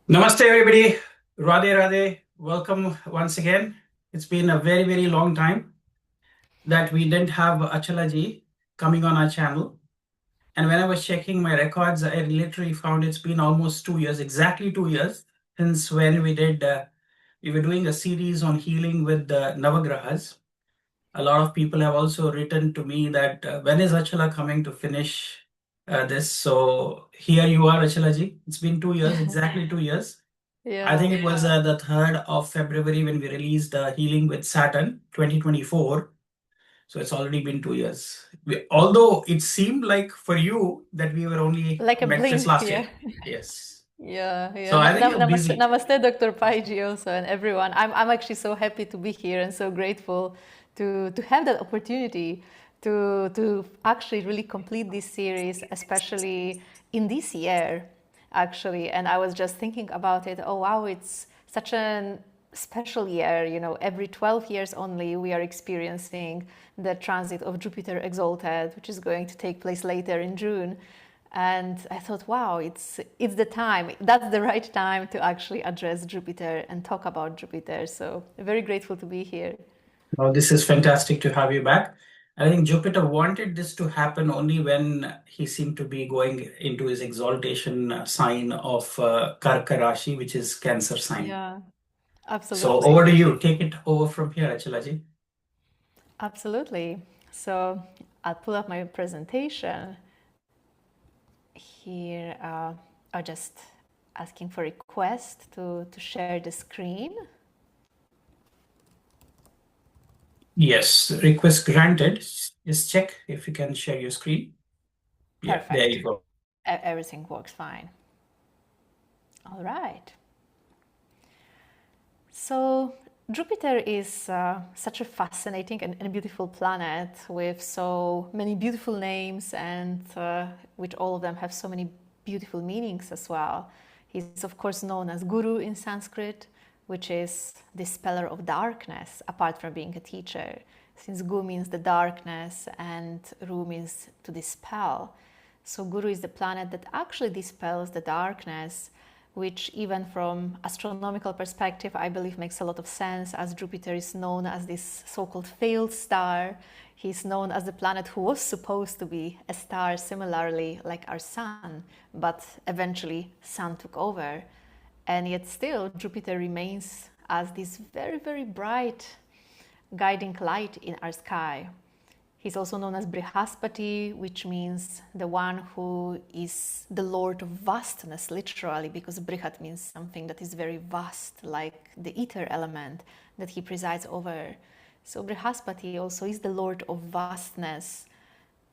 Namaste, everybody. Radhe Radhe. Welcome once again. It's been a very, very long time that we didn't have Achala ji coming on our channel. And when I was checking my records, I literally found it's been almost 2 years, exactly 2 years, since when we were doing a series on healing with the Navagrahas. A lot of people have also written to me that when is Achala coming to finish this? So here you are, Achala ji. It's been 2 years, exactly 2 years. I think Yeah, it was the 3rd of February when we released Healing with Saturn 2024. So it's already been 2 years. Although it seemed like for you that we were only like a met just blink. last year. Yeah, Yes. yeah. So I think you're Namaste, busy. namaste, Dr. Paiji also, and everyone. I'm actually so happy to be here and so grateful to have that opportunity to actually really complete this series, especially in this year, actually. And I was just thinking about it. Oh wow, it's such a special year. Every 12 years only we are experiencing the transit of Jupiter exalted, which is going to take place later in June. And I thought, wow, it's the time. That's the right time to actually address Jupiter and talk about Jupiter. So very grateful to be here. Well, this is fantastic to have you back. I think Jupiter wanted this to happen only when he seemed to be going into his exaltation sign of Karka Rashi, which is Cancer sign. Yeah, So over absolutely. to you. Take it over from here, Achalaji. Absolutely. So I'll pull up my presentation here. I'm just asking for request to share the screen. Yes, request granted. Just check if you can share your screen. Yeah, there Perfect. you go. Everything works fine. All right. So Jupiter is such a fascinating and beautiful planet with so many beautiful names and which all of them have so many beautiful meanings as well. He's of course known as Guru in Sanskrit, which is dispeller of darkness, apart from being a teacher, since Gu means the darkness and Ru means to dispel. So Guru is the planet that actually dispels the darkness, which even from astronomical perspective, I believe makes a lot of sense, as Jupiter is known as this so-called failed star. He's known as the planet who was supposed to be a star similarly like our sun, but eventually sun took over. And yet still Jupiter remains as this very, very bright guiding light in our sky. He's also known as Brihaspati, which means the one who is the Lord of vastness, literally, because Brihat means something that is very vast, like the ether element that he presides over. So Brihaspati also is the Lord of vastness.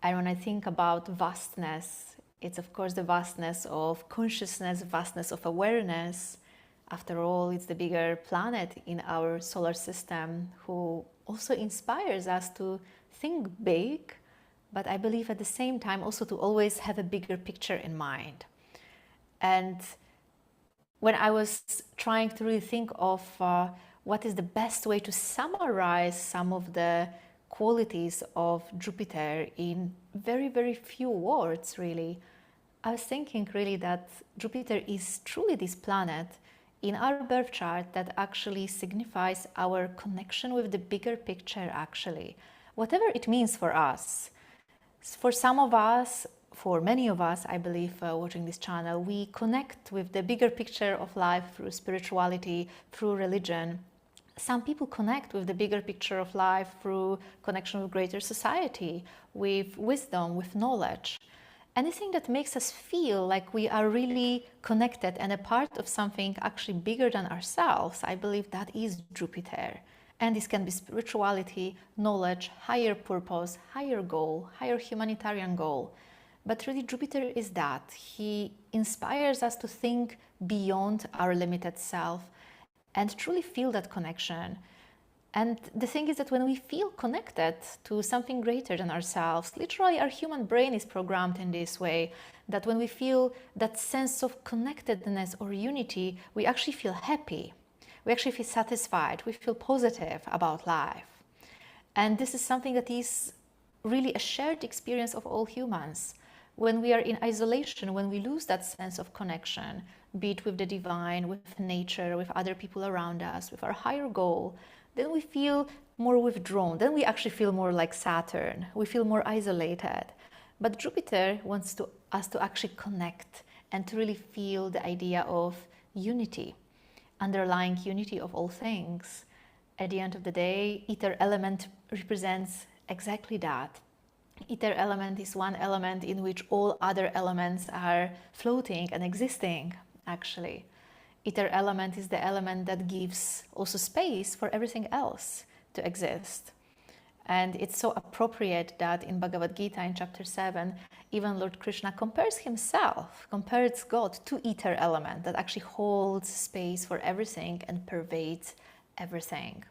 And when I think about vastness, it's of course the vastness of consciousness, vastness of awareness. After all, it's the bigger planet in our solar system who also inspires us to think big, but I believe at the same time also to always have a bigger picture in mind. And when I was trying to really think of what is the best way to summarize some of the qualities of Jupiter in very, very few words, really, I was thinking really that Jupiter is truly this planet in our birth chart that actually signifies our connection with the bigger picture, actually, whatever it means for us. For some of us, for many of us, I believe, watching this channel, we connect with the bigger picture of life through spirituality, through religion. Some people connect with the bigger picture of life through connection with greater society, with wisdom, with knowledge. Anything that makes us feel like we are really connected and a part of something actually bigger than ourselves, I believe that is Jupiter. And this can be spirituality, knowledge, higher purpose, higher goal, higher humanitarian goal. But really, Jupiter is that. He inspires us to think beyond our limited self and truly feel that connection. And the thing is that when we feel connected to something greater than ourselves, literally our human brain is programmed in this way, that when we feel that sense of connectedness or unity, we actually feel happy. We actually feel satisfied. We feel positive about life. And this is something that is really a shared experience of all humans. when we are in isolation, when we lose that sense of connection, be it with the divine, with nature, with other people around us, with our higher goal, then we feel more withdrawn. Then we actually feel more like Saturn. We feel more isolated. But Jupiter wants us to actually connect and to really feel the idea of unity, underlying unity of all things. At the end of the day, ether element represents exactly that. Ether element is one element in which all other elements are floating and existing, actually. Ether element is the element that gives also space for everything else to exist. And it's so appropriate that in Bhagavad Gita in chapter 7, even Lord Krishna compares God to ether element that actually holds space for everything and pervades everything.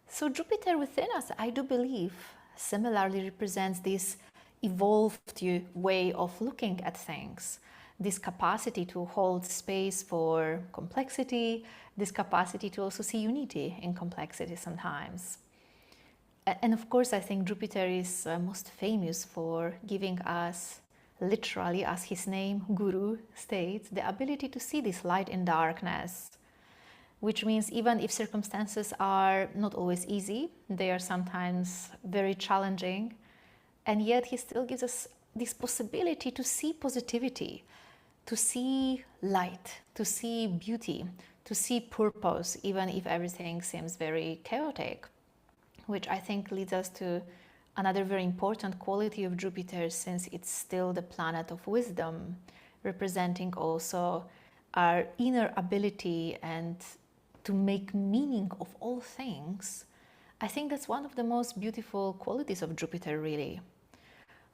So Jupiter within us, I do believe, similarly represents this evolved way of looking at things, this capacity to hold space for complexity, this capacity to also see unity in complexity sometimes. And of course, I think Jupiter is most famous for giving us, literally, as his name, Guru, states, the ability to see this light in darkness, which means even if circumstances are not always easy, they are sometimes very challenging, and yet he still gives us this possibility to see positivity, to see light, to see beauty, to see purpose, even if everything seems very chaotic, which I think leads us to another very important quality of Jupiter, since it's still the planet of wisdom, representing also our inner ability and to make meaning of all things. I think that's one of the most beautiful qualities of Jupiter, really.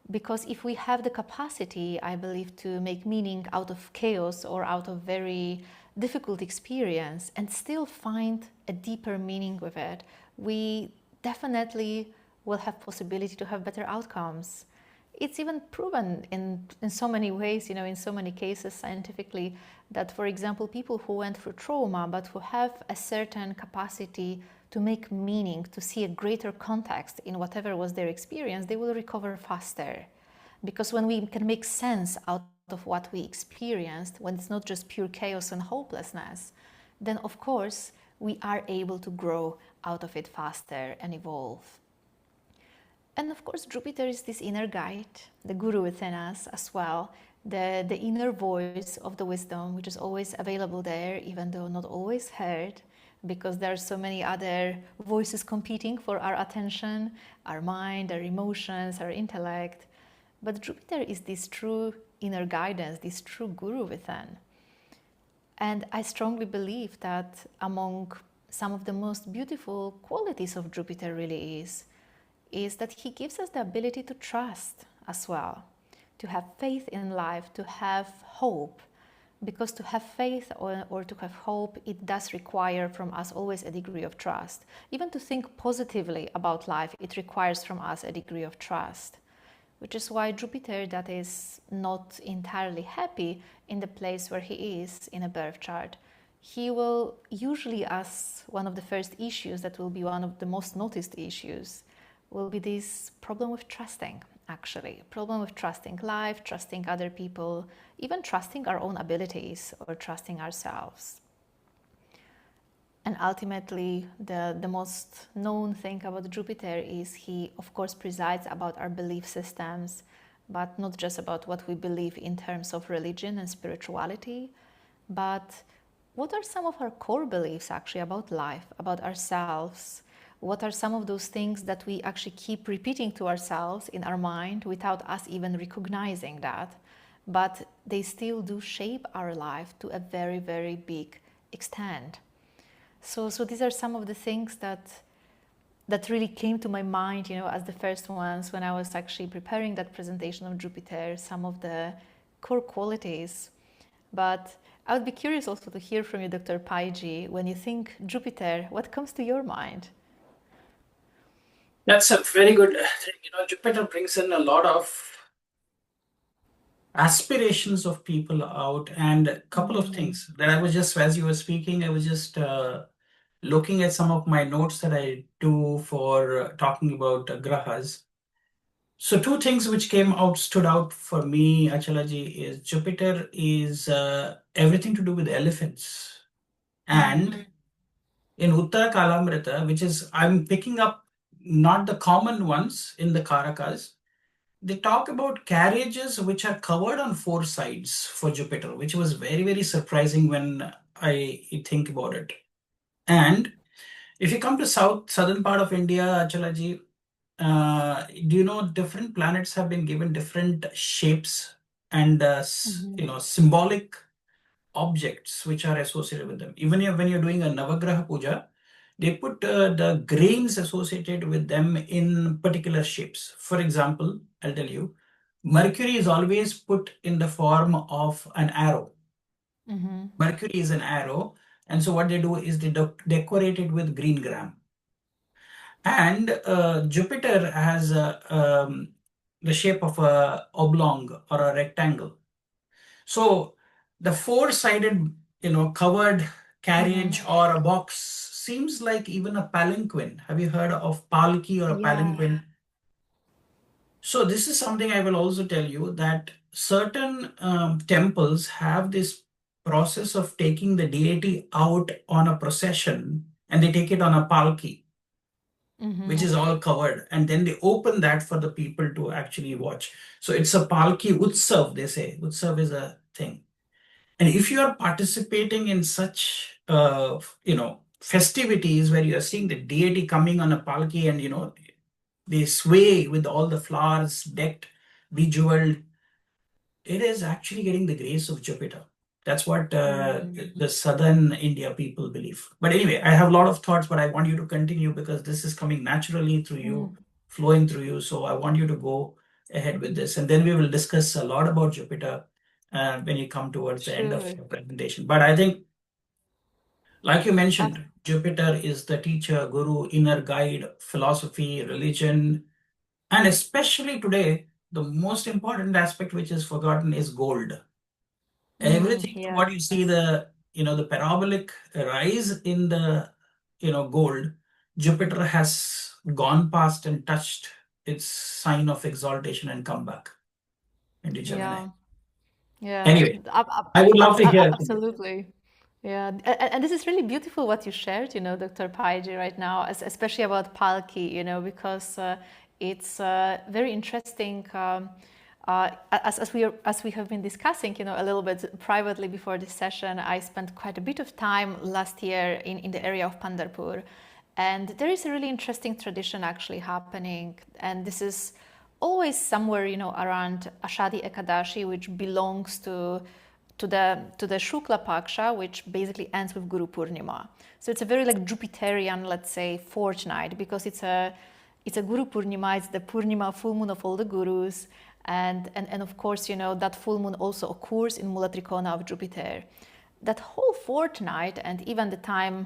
Because if we have the capacity, I believe, to make meaning out of chaos or out of very difficult experience and still find a deeper meaning with it, we definitely will have possibility to have better outcomes. It's even proven in so many ways, in so many cases scientifically, that, for example, people who went through trauma but who have a certain capacity to make meaning, to see a greater context in whatever was their experience, they will recover faster. Because when we can make sense out of what we experienced, when it's not just pure chaos and hopelessness, then of course we are able to grow out of it faster and evolve. And of course, Jupiter is this inner guide, the guru within us as well, the inner voice of the wisdom, which is always available there, even though not always heard, because there are so many other voices competing for our attention, our mind, our emotions, our intellect. But Jupiter is this true inner guidance, this true guru within. And I strongly believe that among some of the most beautiful qualities of Jupiter really is that he gives us the ability to trust as well, to have faith in life, to have hope. Because to have faith or to have hope, it does require from us always a degree of trust. Even to think positively about life, it requires from us a degree of trust. Which is why Jupiter, that is not entirely happy in the place where he is in a birth chart, he will usually, as one of the first issues that will be one of the most noticed issues, will be this problem with trusting, actually. Problem with trusting life, trusting other people, even trusting our own abilities or trusting ourselves. And ultimately, the most known thing about Jupiter is he, of course, presides about our belief systems, but not just about what we believe in terms of religion and spirituality, but what are some of our core beliefs actually about life, about ourselves? What are some of those things that we actually keep repeating to ourselves in our mind without us even recognizing that? But they still do shape our life to a very, very big extent. So these are some of the things that really came to my mind, as the first ones when I was actually preparing that presentation of Jupiter, some of the core qualities. But I would be curious also to hear from you, Dr. Pai, when you think Jupiter, what comes to your mind? That's a very good thing. Jupiter brings in a lot of aspirations of people out, and a couple of things that I was just, as you were speaking, I was just looking at some of my notes that I do for talking about grahas. So two things which came out stood out for me, Achalaji, is Jupiter is everything to do with elephants. And in Uttara Kalamrita, which is I'm picking up not the common ones in the Karakas, they talk about carriages which are covered on four sides for Jupiter, which was very, very surprising when I think about it. And if you come to southern part of India, Achalaji, do you know different planets have been given different shapes and symbolic objects which are associated with them. Even when you're doing a Navagraha puja, they put the grains associated with them in particular shapes. For example, I'll tell you, Mercury is always put in the form of an arrow. Mm-hmm. Mercury is an arrow, and so what they do is they decorate it with green gram. And Jupiter has the shape of a oblong or a rectangle. So the four-sided, covered carriage Mm-hmm. or a box seems like even a palanquin. Have you heard of palki or a Yeah. palanquin? So this is something I will also tell you that certain temples have this process of taking the deity out on a procession and they take it on a palki, which Mm-hmm. is all covered, and then they open that for the people to actually watch. So it's a palki utsav, they say. Utsav is a thing. And if you are participating in such, festivities where you are seeing the deity coming on a palki and, they sway with all the flowers decked, bejeweled, it is actually getting the grace of Jupiter. That's what the southern India people believe. But anyway, I have a lot of thoughts, but I want you to continue because this is coming naturally through you, Mm. flowing through you. So I want you to go ahead with this. And then we will discuss a lot about Jupiter when you come towards the end of Sure. your presentation. But I think, like you Ab- mentioned, Jupiter is the teacher, guru, inner guide, philosophy, religion, and especially today, the most important aspect which is forgotten is gold. Everything yeah. what you see, the parabolic rise in the gold, Jupiter has gone past and touched its sign of exaltation and come back into Gemini. Yeah. Yeah. Anyway, I would love to hear. Absolutely. Yeah, and this is really beautiful what you shared, Dr. Paiji, right now, especially about Palki, because it's very interesting. As we have been discussing, a little bit privately before this session, I spent quite a bit of time last year in the area of Pandharpur, and there is a really interesting tradition actually happening, and this is always somewhere, around Ashadi Ekadashi, which belongs to the Shukla Paksha, which basically ends with Guru Purnima. So it's a very like Jupiterian, let's say, fortnight, because it's a Guru Purnima, it's the Purnima full moon of all the gurus, and of course, that full moon also occurs in Mula Trikona of Jupiter. That whole fortnight and even the time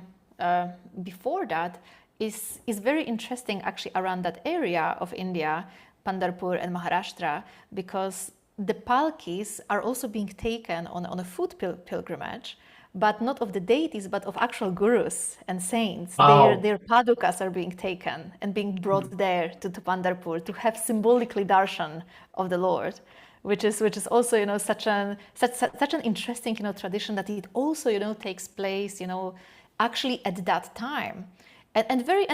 before that is very interesting actually around that area of India, Pandharpur and Maharashtra, because the palkis are also being taken on a foot pilgrimage, but not of the deities, but of actual gurus and saints. Wow. Their padukas are being taken and being brought there to Pandharpur to have symbolically darshan of the Lord, which is also such an interesting tradition that it also takes place actually at that time. And very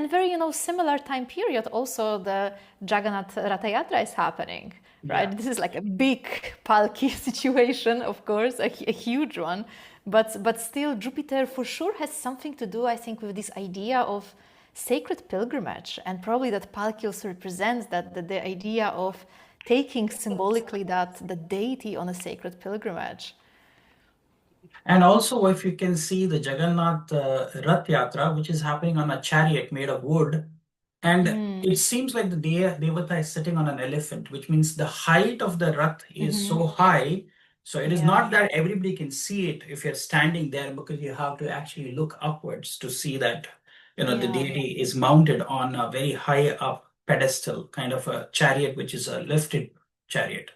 similar time period also the Jagannath Ratha Yatra is happening, Yeah. right? This is like a big palki situation, of course, a huge one, but still Jupiter for sure has something to do, I think, with this idea of sacred pilgrimage, and probably that palki also represents that the idea of taking symbolically that the deity on a sacred pilgrimage. And also, if you can see the Jagannath Rath Yatra, which is happening on a chariot made of wood, and Mm, it seems like the Devata is sitting on an elephant, which means the height of the Rath is so high. So it is not yeah, that everybody can see it if you're standing there, because you have to actually look upwards to see that, the yeah, deity is mounted on a very high up pedestal, kind of a chariot, which is a lifted chariot.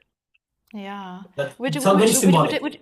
yeah. That, Which it's all which very which which, symbolic. which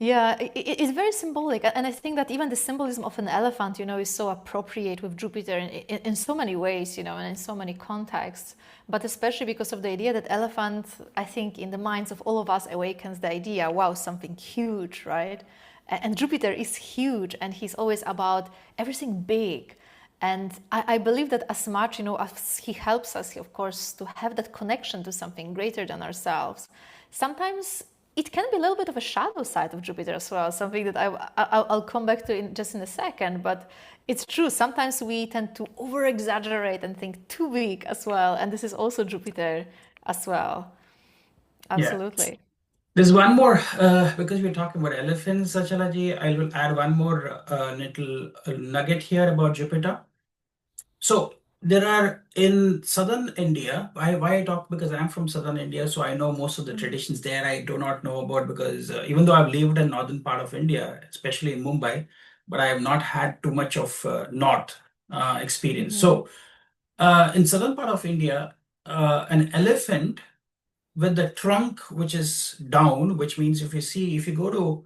Yeah, it's very symbolic, and I think that even the symbolism of an elephant, is so appropriate with Jupiter in so many ways, and in so many contexts. But especially because of the idea that elephant, I think, in the minds of all of us awakens the idea, wow, something huge, right? And Jupiter is huge, and he's always about everything big. And I believe that as much, as he helps us, of course, to have that connection to something greater than ourselves, sometimes it can be a little bit of a shadow side of Jupiter as well, something that I'll come back to just in a second. But it's true, sometimes we tend to over exaggerate and think too big as well. And this is also Jupiter as well. Yeah. Absolutely. There's one more, because we're talking about elephants, Achalaji, I will add one more little nugget here about Jupiter. So there are in southern India, why I talk because I'm from southern India, so I know most of the traditions there. I do not know about because even though I've lived in northern part of India, especially in Mumbai, but I have not had too much of north experience. Mm-hmm. So in southern part of India, an elephant with the trunk which is down, which means if you go to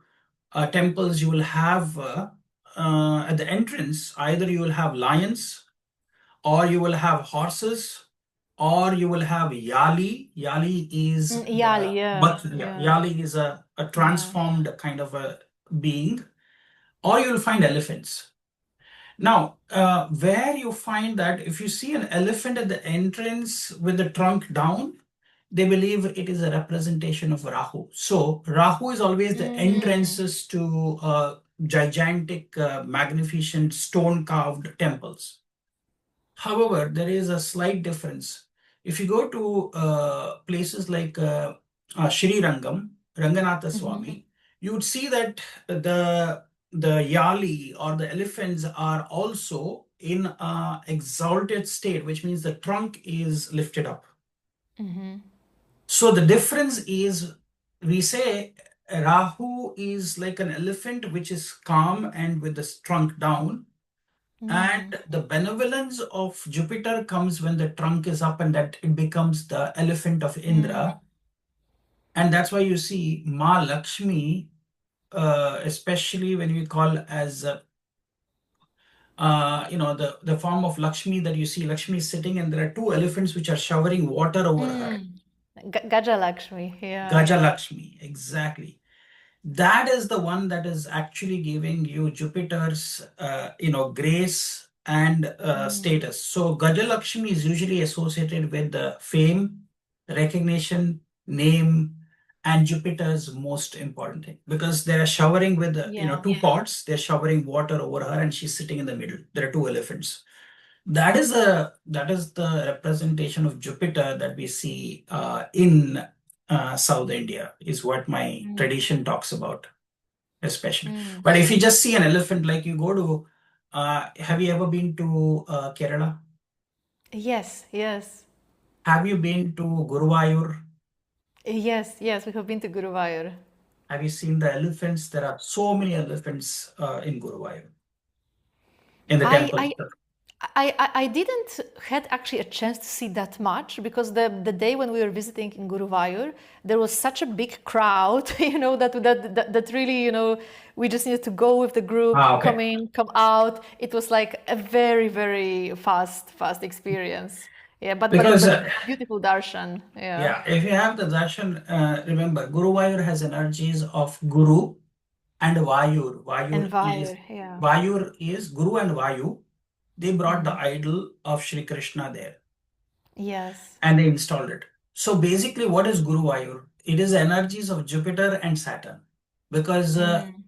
temples, you will have at the entrance either you will have lions or you will have horses, or you will have yali. Yali is Yali, yeah, yeah, yeah, yali is a yeah. transformed kind of a being, or you will find elephants. Now, where you find that if you see an elephant at the entrance with the trunk down, they believe it is a representation of Rahu. So Rahu is always the Mm. entrances to gigantic, magnificent stone carved temples. However, there is a slight difference. If you go to places like Sri Rangam, Ranganatha Mm-hmm. Swami, you would see that the yali or the elephants are also in a exalted state, which means the trunk is lifted up. Mm-hmm. So the difference is we say Rahu is like an elephant which is calm and with the trunk down, and Mm. the benevolence of Jupiter comes when the trunk is up and that it becomes the elephant of Mm. Indra. And that's why you see Ma Lakshmi, especially when we call as, the form of Lakshmi that you see, Lakshmi is sitting and there are two elephants which are showering water over her. Mm. Gajalakshmi, yeah. Gaja Lakshmi, exactly. That is the one that is actually giving you Jupiter's, grace and Mm. status. So Gajalakshmi is usually associated with the fame, recognition, name, and Jupiter's most important thing because they are showering with, Yeah. two pots. They're showering water over her, and she's sitting in the middle. There are two elephants. That is the representation of Jupiter that we see in South India, is what my Mm. tradition talks about, especially. Mm. But if you just see an elephant, like you go to, have you ever been to Kerala? Yes, yes. Have you been to Guruvayur? Yes, yes, we have been to Guruvayur. Have you seen the elephants? There are so many elephants in Guruvayur, in the I, temple. I, I didn't had actually a chance to see that much because the day when we were visiting in Guruvayur, there was such a big crowd, that really, we just needed to go with the group, Ah, come okay. in, come out. It was like a very, very fast experience. Yeah, but Because beautiful darshan. Yeah. yeah, if you have the darshan, remember Guruvayur has energies of Guru and Vayur. And Vayur, yeah. Vayur is Guru and Vayu. They brought the Hmm. idol of Sri Krishna there Yes. and they installed it. So basically, what is Guru Vayur? It is energies of Jupiter and Saturn because Mm.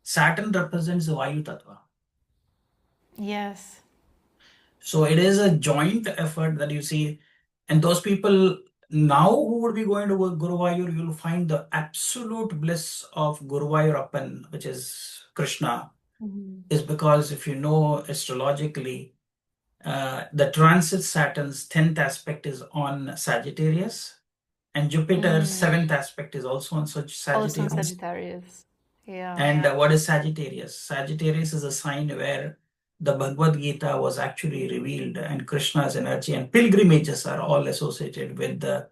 Saturn represents the Vayu Tattva. Yes. So it is a joint effort that you see, and those people now who would be going to Guruvayur, you'll find the absolute bliss of Guruvayurappan, which is Krishna, Hmm. is because if you know astrologically, the transit Saturn's 10th aspect is on Sagittarius, and Jupiter's Mm. 7th aspect is also on Also in Sagittarius. Sagittarius. Yeah. And what is Sagittarius? Sagittarius is a sign where the Bhagavad Gita was actually revealed, and Krishna's energy and pilgrimages are all associated with the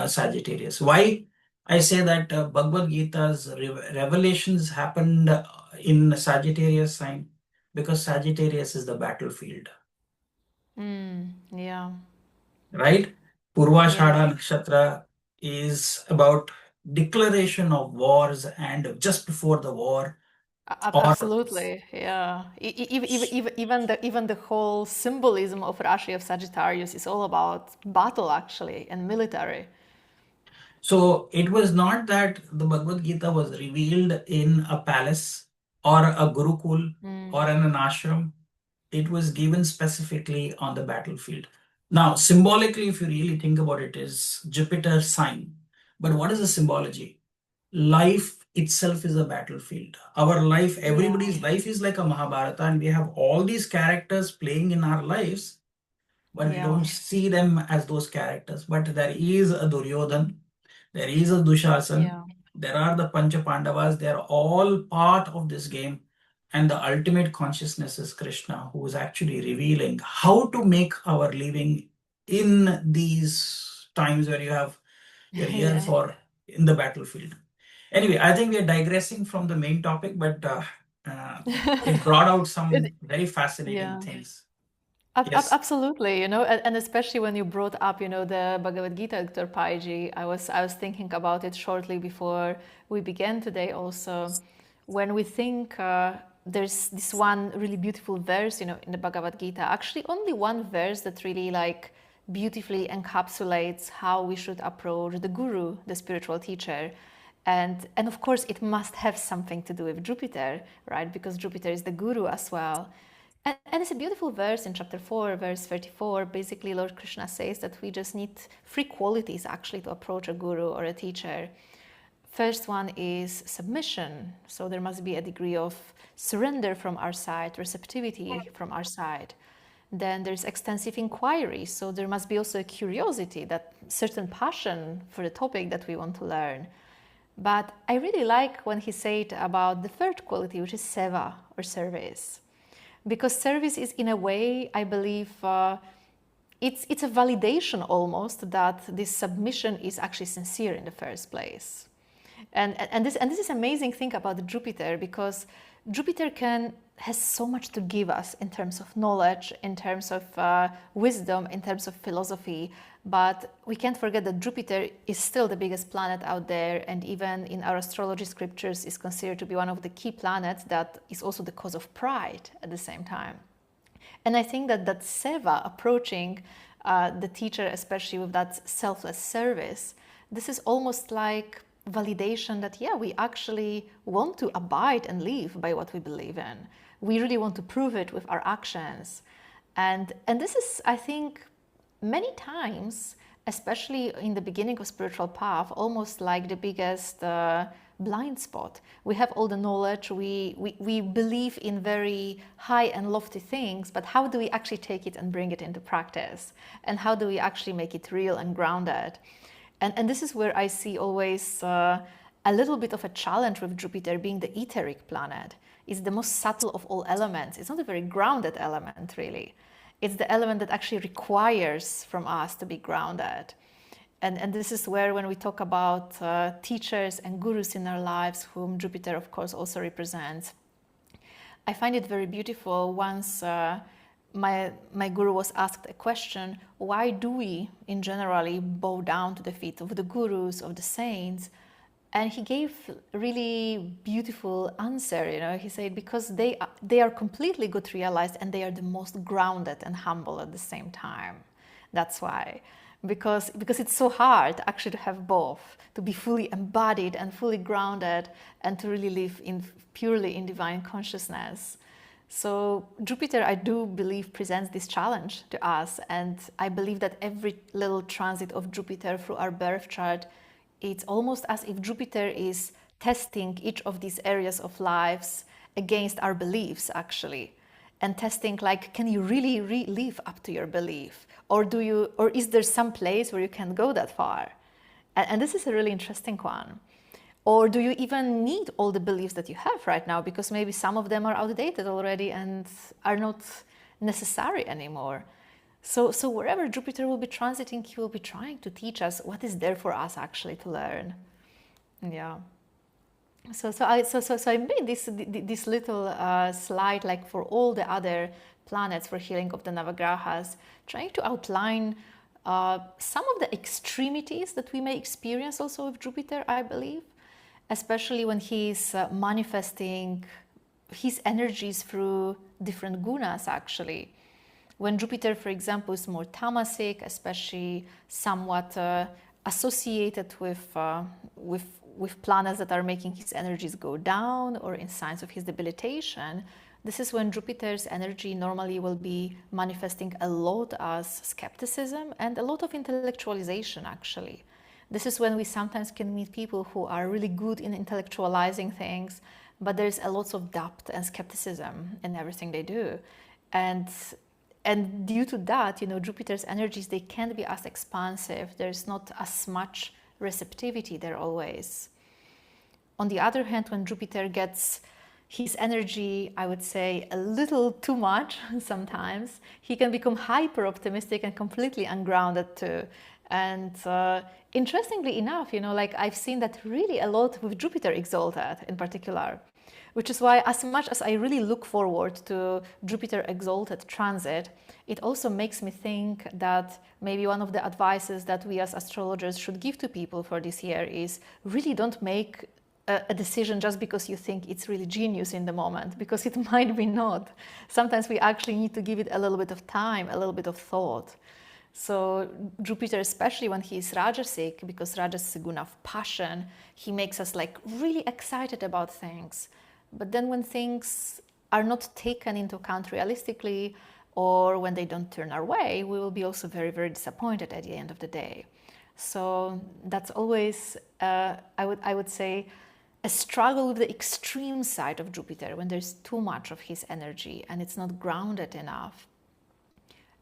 Sagittarius. Why? I say that Bhagavad Gita's revelations happened in Sagittarius sign because Sagittarius is the battlefield, Yeah, right? yeah. Purvashada Nakshatra is about declaration of wars and just before the war, or Absolutely, yeah. Even the whole symbolism of Rashi of Sagittarius is all about battle, actually, and military. so it was not that the Bhagavad Gita was revealed in a palace or a Gurukul or in an ashram. It was given specifically on the battlefield. Now, symbolically, if you really think about it, is Jupiter's sign. But what is the symbology? Life itself is a battlefield. Our life, Yeah, everybody's life is like a Mahabharata, and we have all these characters playing in our lives, but we yeah, don't see them as those characters. But there is a Duryodhan, there is a Dushasan, yeah, there are the Pancha Pandavas, they are all part of this game. And the ultimate consciousness is Krishna, who is actually revealing how to make our living in these times where you have your ear yeah. for in the battlefield. Anyway, I think we are digressing from the main topic, but uh, it brought out some It, very fascinating yeah. things. Yes. Absolutely, and especially when you brought up, the Bhagavad Gita, Dr. Paiji, I was thinking about it shortly before we began today. Also, when we think there's this one really beautiful verse, in the Bhagavad Gita. Actually, only one verse that really like beautifully encapsulates how we should approach the guru, the spiritual teacher. And of course, it must have something to do with Jupiter, right? Because Jupiter is the guru as well. And it's a beautiful verse in chapter 4, verse 34. Basically, Lord Krishna says that we just need three qualities actually to approach a guru or a teacher. First one is submission. So there must be a degree of surrender from our side, receptivity from our side. Then there's extensive inquiry. So there must be also a curiosity, that certain passion for the topic that we want to learn. But I really like when he said about the third quality, which is seva, or service. Because service is, in a way, I believe, it's a validation almost that this submission is actually sincere in the first place. And this is amazing thing about Jupiter, because Jupiter has so much to give us in terms of knowledge, in terms of wisdom, in terms of philosophy. But we can't forget that Jupiter is still the biggest planet out there, and even in our astrology scriptures is considered to be one of the key planets that is also the cause of pride at the same time. And I think that seva, approaching the teacher, especially with that selfless service, this is almost like validation that, yeah, we actually want to abide and live by what we believe in. We really want to prove it with our actions. And this is, I think, many times, especially in the beginning of spiritual path, almost like the biggest blind spot. We have all the knowledge, we believe in very high and lofty things, but how do we actually take it and bring it into practice? And how do we actually make it real and grounded? And this is where I see always a little bit of a challenge with Jupiter being the etheric planet. It's the most subtle of all elements. It's not a very grounded element, really. It's the element that actually requires from us to be grounded. And this is where, when we talk about teachers and gurus in our lives, whom Jupiter, of course, also represents, I find it very beautiful. Once my guru was asked a question, why do we, in generally, bow down to the feet of the gurus, of the saints? And he gave a really beautiful answer. He said, because they are completely good realized, and they are the most grounded and humble at the same time. That's why. Because it's so hard actually to have both, to be fully embodied and fully grounded, and to really live purely in divine consciousness. So Jupiter, I do believe, presents this challenge to us, and I believe that every little transit of Jupiter through our birth chart, it's almost as if Jupiter is testing each of these areas of lives against our beliefs, actually, and testing, like, can you really live up to your belief, or is there some place where you can't go that far? And this is a really interesting one. Or do you even need all the beliefs that you have right now, because maybe some of them are outdated already and are not necessary anymore? So wherever Jupiter will be transiting, he will be trying to teach us what is there for us actually to learn. Yeah. So I made this little slide, like for all the other planets for healing of the Navagrahas, trying to outline some of the extremities that we may experience also with Jupiter, I believe, especially when he's manifesting his energies through different gunas, actually. When Jupiter, for example, is more tamasic, especially somewhat associated with planets that are making his energies go down, or in signs of his debilitation, this is when Jupiter's energy normally will be manifesting a lot as skepticism and a lot of intellectualization, actually. This is when we sometimes can meet people who are really good in intellectualizing things, but there's a lot of doubt and skepticism in everything they do. And due to that, Jupiter's energies, they can't be as expansive. There's not as much receptivity there always. On the other hand, when Jupiter gets his energy, I would say, a little too much sometimes, he can become hyper optimistic and completely ungrounded too. And interestingly enough, like I've seen that really a lot with Jupiter exalted in particular, which is why as much as I really look forward to Jupiter exalted transit, it also makes me think that maybe one of the advices that we as astrologers should give to people for this year is really don't make a decision just because you think it's really genius in the moment, because it might be not. Sometimes we actually need to give it a little bit of time, a little bit of thought. So Jupiter, especially when he is Rajasic, because Rajas is a guna of passion, he makes us like really excited about things. But then when things are not taken into account realistically, or when they don't turn our way, we will be also very, very disappointed at the end of the day. So that's always, I would say, a struggle with the extreme side of Jupiter, when there's too much of his energy and it's not grounded enough.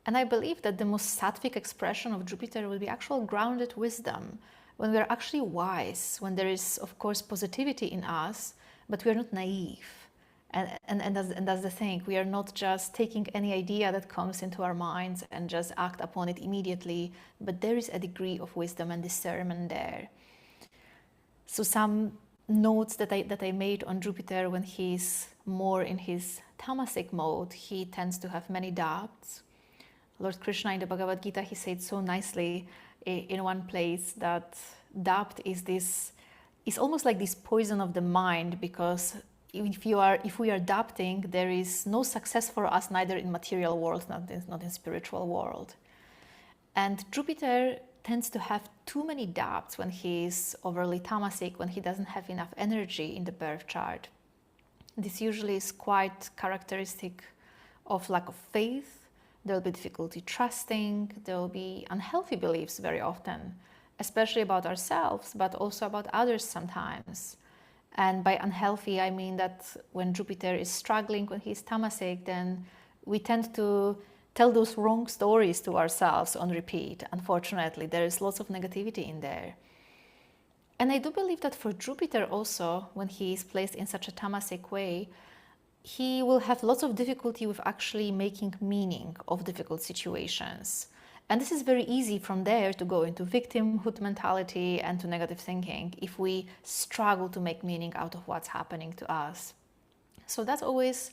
And I believe that the most sattvic expression of Jupiter will be actual grounded wisdom, when we're actually wise, when there is, of course, positivity in us, but we're not naive. And that's the thing. We are not just taking any idea that comes into our minds and just act upon it immediately, but there is a degree of wisdom and discernment there. So some notes that I made on Jupiter: when he's more in his tamasic mode, he tends to have many doubts. Lord Krishna in the Bhagavad Gita, he said so nicely in one place that doubt is almost like this poison of the mind, because if we are doubting, there is no success for us, neither in material world, not in spiritual world. And Jupiter tends to have too many doubts when he is overly tamasic, when he doesn't have enough energy in the birth chart. This usually is quite characteristic of lack of faith. There will be difficulty trusting. There will be unhealthy beliefs very often, especially about ourselves, but also about others sometimes. And by unhealthy, I mean that when Jupiter is struggling, when he's tamasic, then we tend to tell those wrong stories to ourselves on repeat. Unfortunately, there is lots of negativity in there. And I do believe that for Jupiter also, when he is placed in such a tamasic way, he will have lots of difficulty with actually making meaning of difficult situations. And this is very easy from there to go into victimhood mentality and to negative thinking if we struggle to make meaning out of what's happening to us. So that's always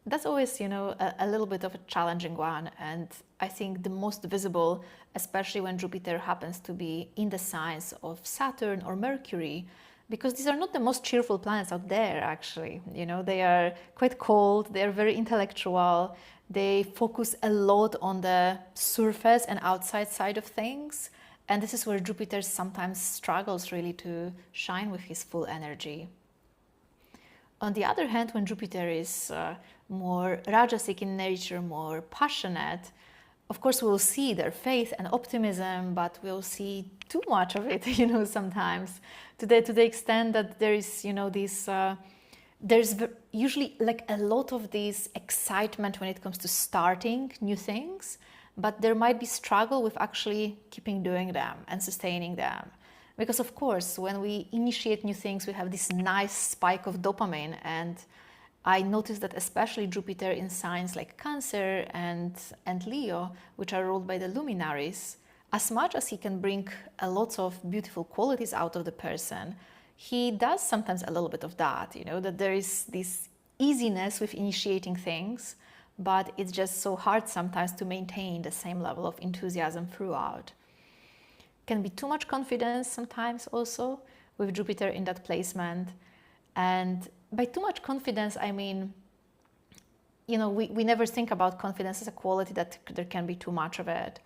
a little bit of a challenging one. And I think the most visible, especially when Jupiter happens to be in the signs of Saturn or Mercury, because these are not the most cheerful planets out there, actually. They are quite cold, they are very intellectual, they focus a lot on the surface and outside side of things. And this is where Jupiter sometimes struggles really to shine with his full energy. On the other hand, when Jupiter is more Rajasic in nature, more passionate, of course we'll see their faith and optimism, but we'll see too much of it, sometimes, to the extent that there is, there's usually like a lot of this excitement when it comes to starting new things, but there might be struggle with actually keeping doing them and sustaining them. Because of course, when we initiate new things, we have this nice spike of dopamine. And I noticed that especially Jupiter in signs like Cancer and Leo, which are ruled by the luminaries, as much as he can bring a lot of beautiful qualities out of the person, he does sometimes a little bit of that, that there is this easiness with initiating things, but it's just so hard sometimes to maintain the same level of enthusiasm throughout. Can be too much confidence sometimes also with Jupiter in that placement. And by too much confidence, I mean, we never think about confidence as a quality that there can be too much of it.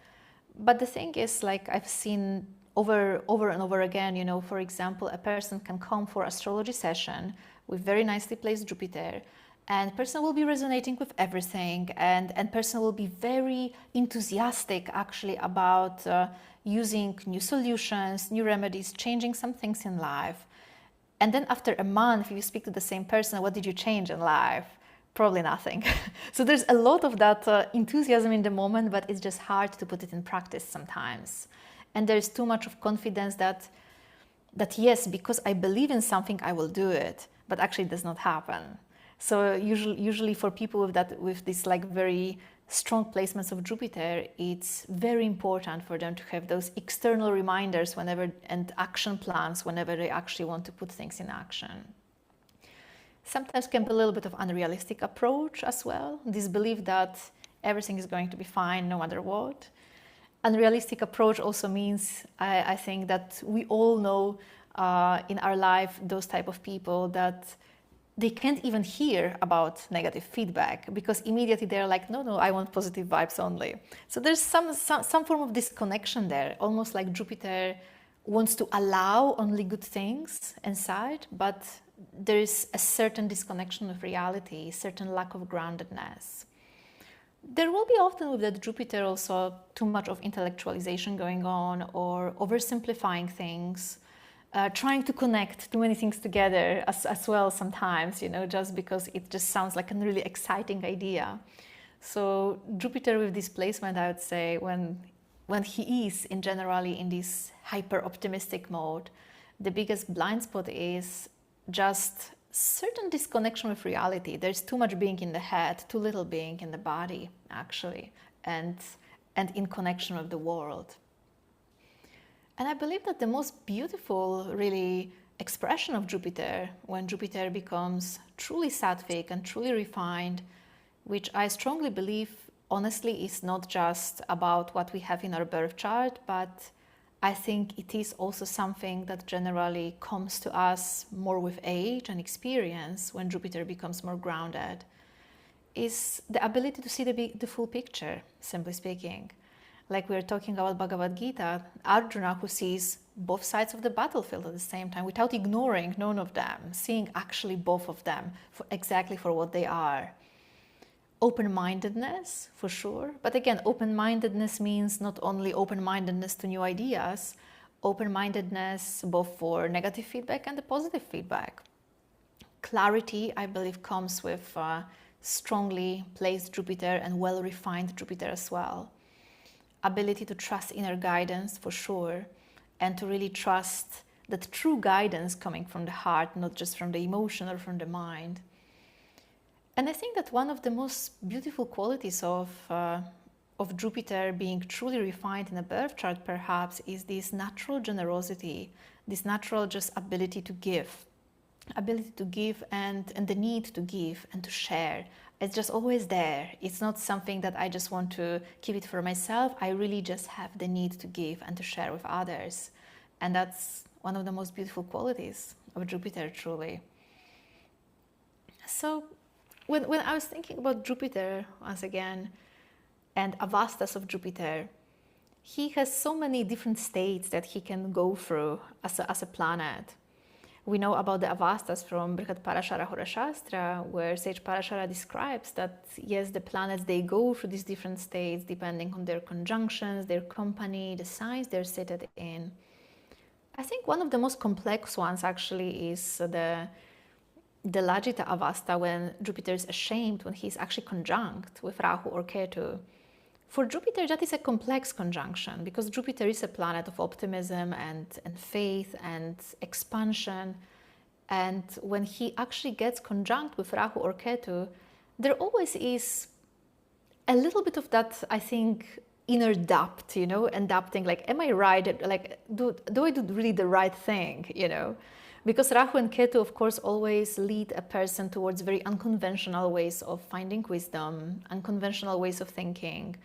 But the thing is, like I've seen over and over again, for example, a person can come for astrology session with very nicely placed Jupiter, and person will be resonating with everything, and person will be very enthusiastic actually about using new solutions, new remedies, changing some things in life. And then after a month, if you speak to the same person, what did you change in life? Probably nothing. So there's a lot of that enthusiasm in the moment, but it's just hard to put it in practice sometimes. And there's too much of confidence that yes, because I believe in something, I will do it, but actually it does not happen. So usually for people with this like very strong placements of Jupiter, it's very important for them to have those external reminders and action plans whenever they actually want to put things in action. Sometimes can be a little bit of unrealistic approach as well. This belief that everything is going to be fine no matter what. Unrealistic approach also means, I think, that we all know in our life those type of people that they can't even hear about negative feedback because immediately they're like, no, I want positive vibes only. So there's some form of disconnection there, almost like Jupiter wants to allow only good things inside, but there is a certain disconnection with reality, certain lack of groundedness. There will be often with that Jupiter also too much of intellectualization going on or oversimplifying things, trying to connect too many things together as well sometimes, just because it just sounds like a really exciting idea. So Jupiter with this placement, I would say, when he is generally in this hyper-optimistic mode, the biggest blind spot is just certain disconnection with reality. There's too much being in the head, too little being in the body, actually, and in connection with the world. And I believe that the most beautiful, really, expression of Jupiter, when Jupiter becomes truly sattvic and truly refined, which I strongly believe, honestly, is not just about what we have in our birth chart, but I think it is also something that generally comes to us more with age and experience when Jupiter becomes more grounded, is the ability to see the full picture, simply speaking. Like we were talking about Bhagavad Gita, Arjuna who sees both sides of the battlefield at the same time without ignoring none of them, seeing actually both of them exactly for what they are. Open-mindedness, for sure. But again, open-mindedness means not only open-mindedness to new ideas, open-mindedness both for negative feedback and the positive feedback. Clarity, I believe, comes with strongly placed Jupiter and well-refined Jupiter as well. Ability to trust inner guidance, for sure, and to really trust that true guidance coming from the heart, not just from the emotion or from the mind. And I think that one of the most beautiful qualities of Jupiter being truly refined in a birth chart, perhaps, is this natural generosity, this natural just ability to give and the need to give and to share. It's just always there. It's not something that I just want to keep it for myself. I really just have the need to give and to share with others. And that's one of the most beautiful qualities of Jupiter, truly. So when I was thinking about Jupiter, once again, and avastas of Jupiter, he has so many different states that he can go through as a planet. We know about the avastas from Brihat Parashara Hora Shastra, where Sage Parashara describes that, yes, the planets, they go through these different states depending on their conjunctions, their company, the signs they're seated in. I think one of the most complex ones actually is the Lajita Avasta, when Jupiter is ashamed, when he's actually conjunct with Rahu or Ketu. For Jupiter, that is a complex conjunction because Jupiter is a planet of optimism and faith and expansion. And when he actually gets conjunct with Rahu or Ketu, there always is a little bit of that, I think, inner doubt, and doubting, like, am I right? Like, do I do really the right thing, Because Rahu and Ketu, of course, always lead a person towards very unconventional ways of finding wisdom, unconventional ways of thinking,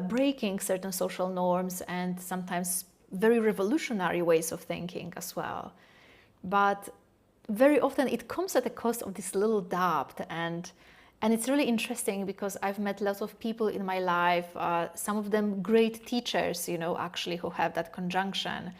breaking certain social norms, and sometimes very revolutionary ways of thinking as well. But very often it comes at the cost of this little doubt, and it's really interesting because I've met lots of people in my life, some of them great teachers, actually, who have that conjunction.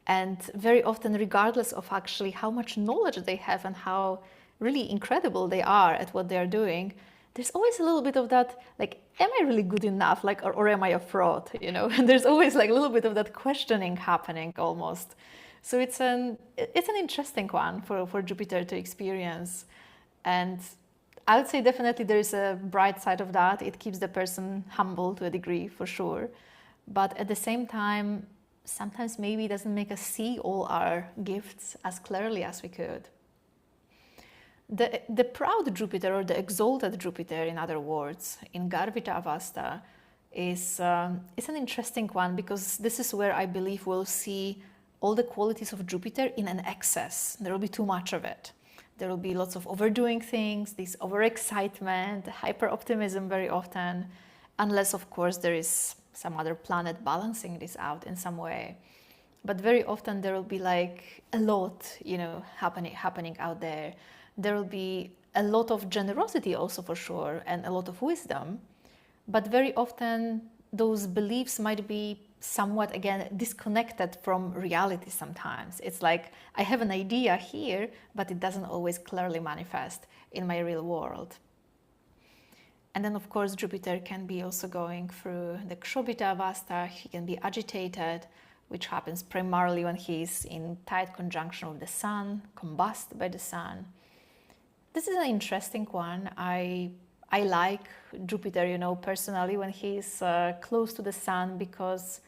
And very often, regardless of actually how much knowledge they have and how really incredible they are at what they are doing, there's always a little bit of that, like, am I really good enough? Like, or am I a fraud? And there's always like a little bit of that questioning happening almost. So it's an interesting one for Jupiter to experience. And I would say definitely there is a bright side of that. It keeps the person humble to a degree, for sure. But at the same time, sometimes maybe it doesn't make us see all our gifts as clearly as we could. The proud Jupiter, or the exalted Jupiter, in other words, in Garvita Avasta, is an interesting one, because this is where I believe we'll see all the qualities of Jupiter in an excess. There will be too much of it. There will be lots of overdoing things, this overexcitement, hyper-optimism very often, unless, of course, there is some other planet balancing this out in some way. But very often there will be like a lot, happening out there. There will be a lot of generosity also, for sure, and a lot of wisdom. But very often those beliefs might be somewhat, again, disconnected from reality sometimes. It's like I have an idea here, but it doesn't always clearly manifest in my real world. And then, of course, Jupiter can be also going through the Kshobita Avasta. He can be agitated, which happens primarily when he's in tight conjunction with the Sun, combust by the Sun. This is an interesting one. I like Jupiter, personally, when he's close to the Sun, because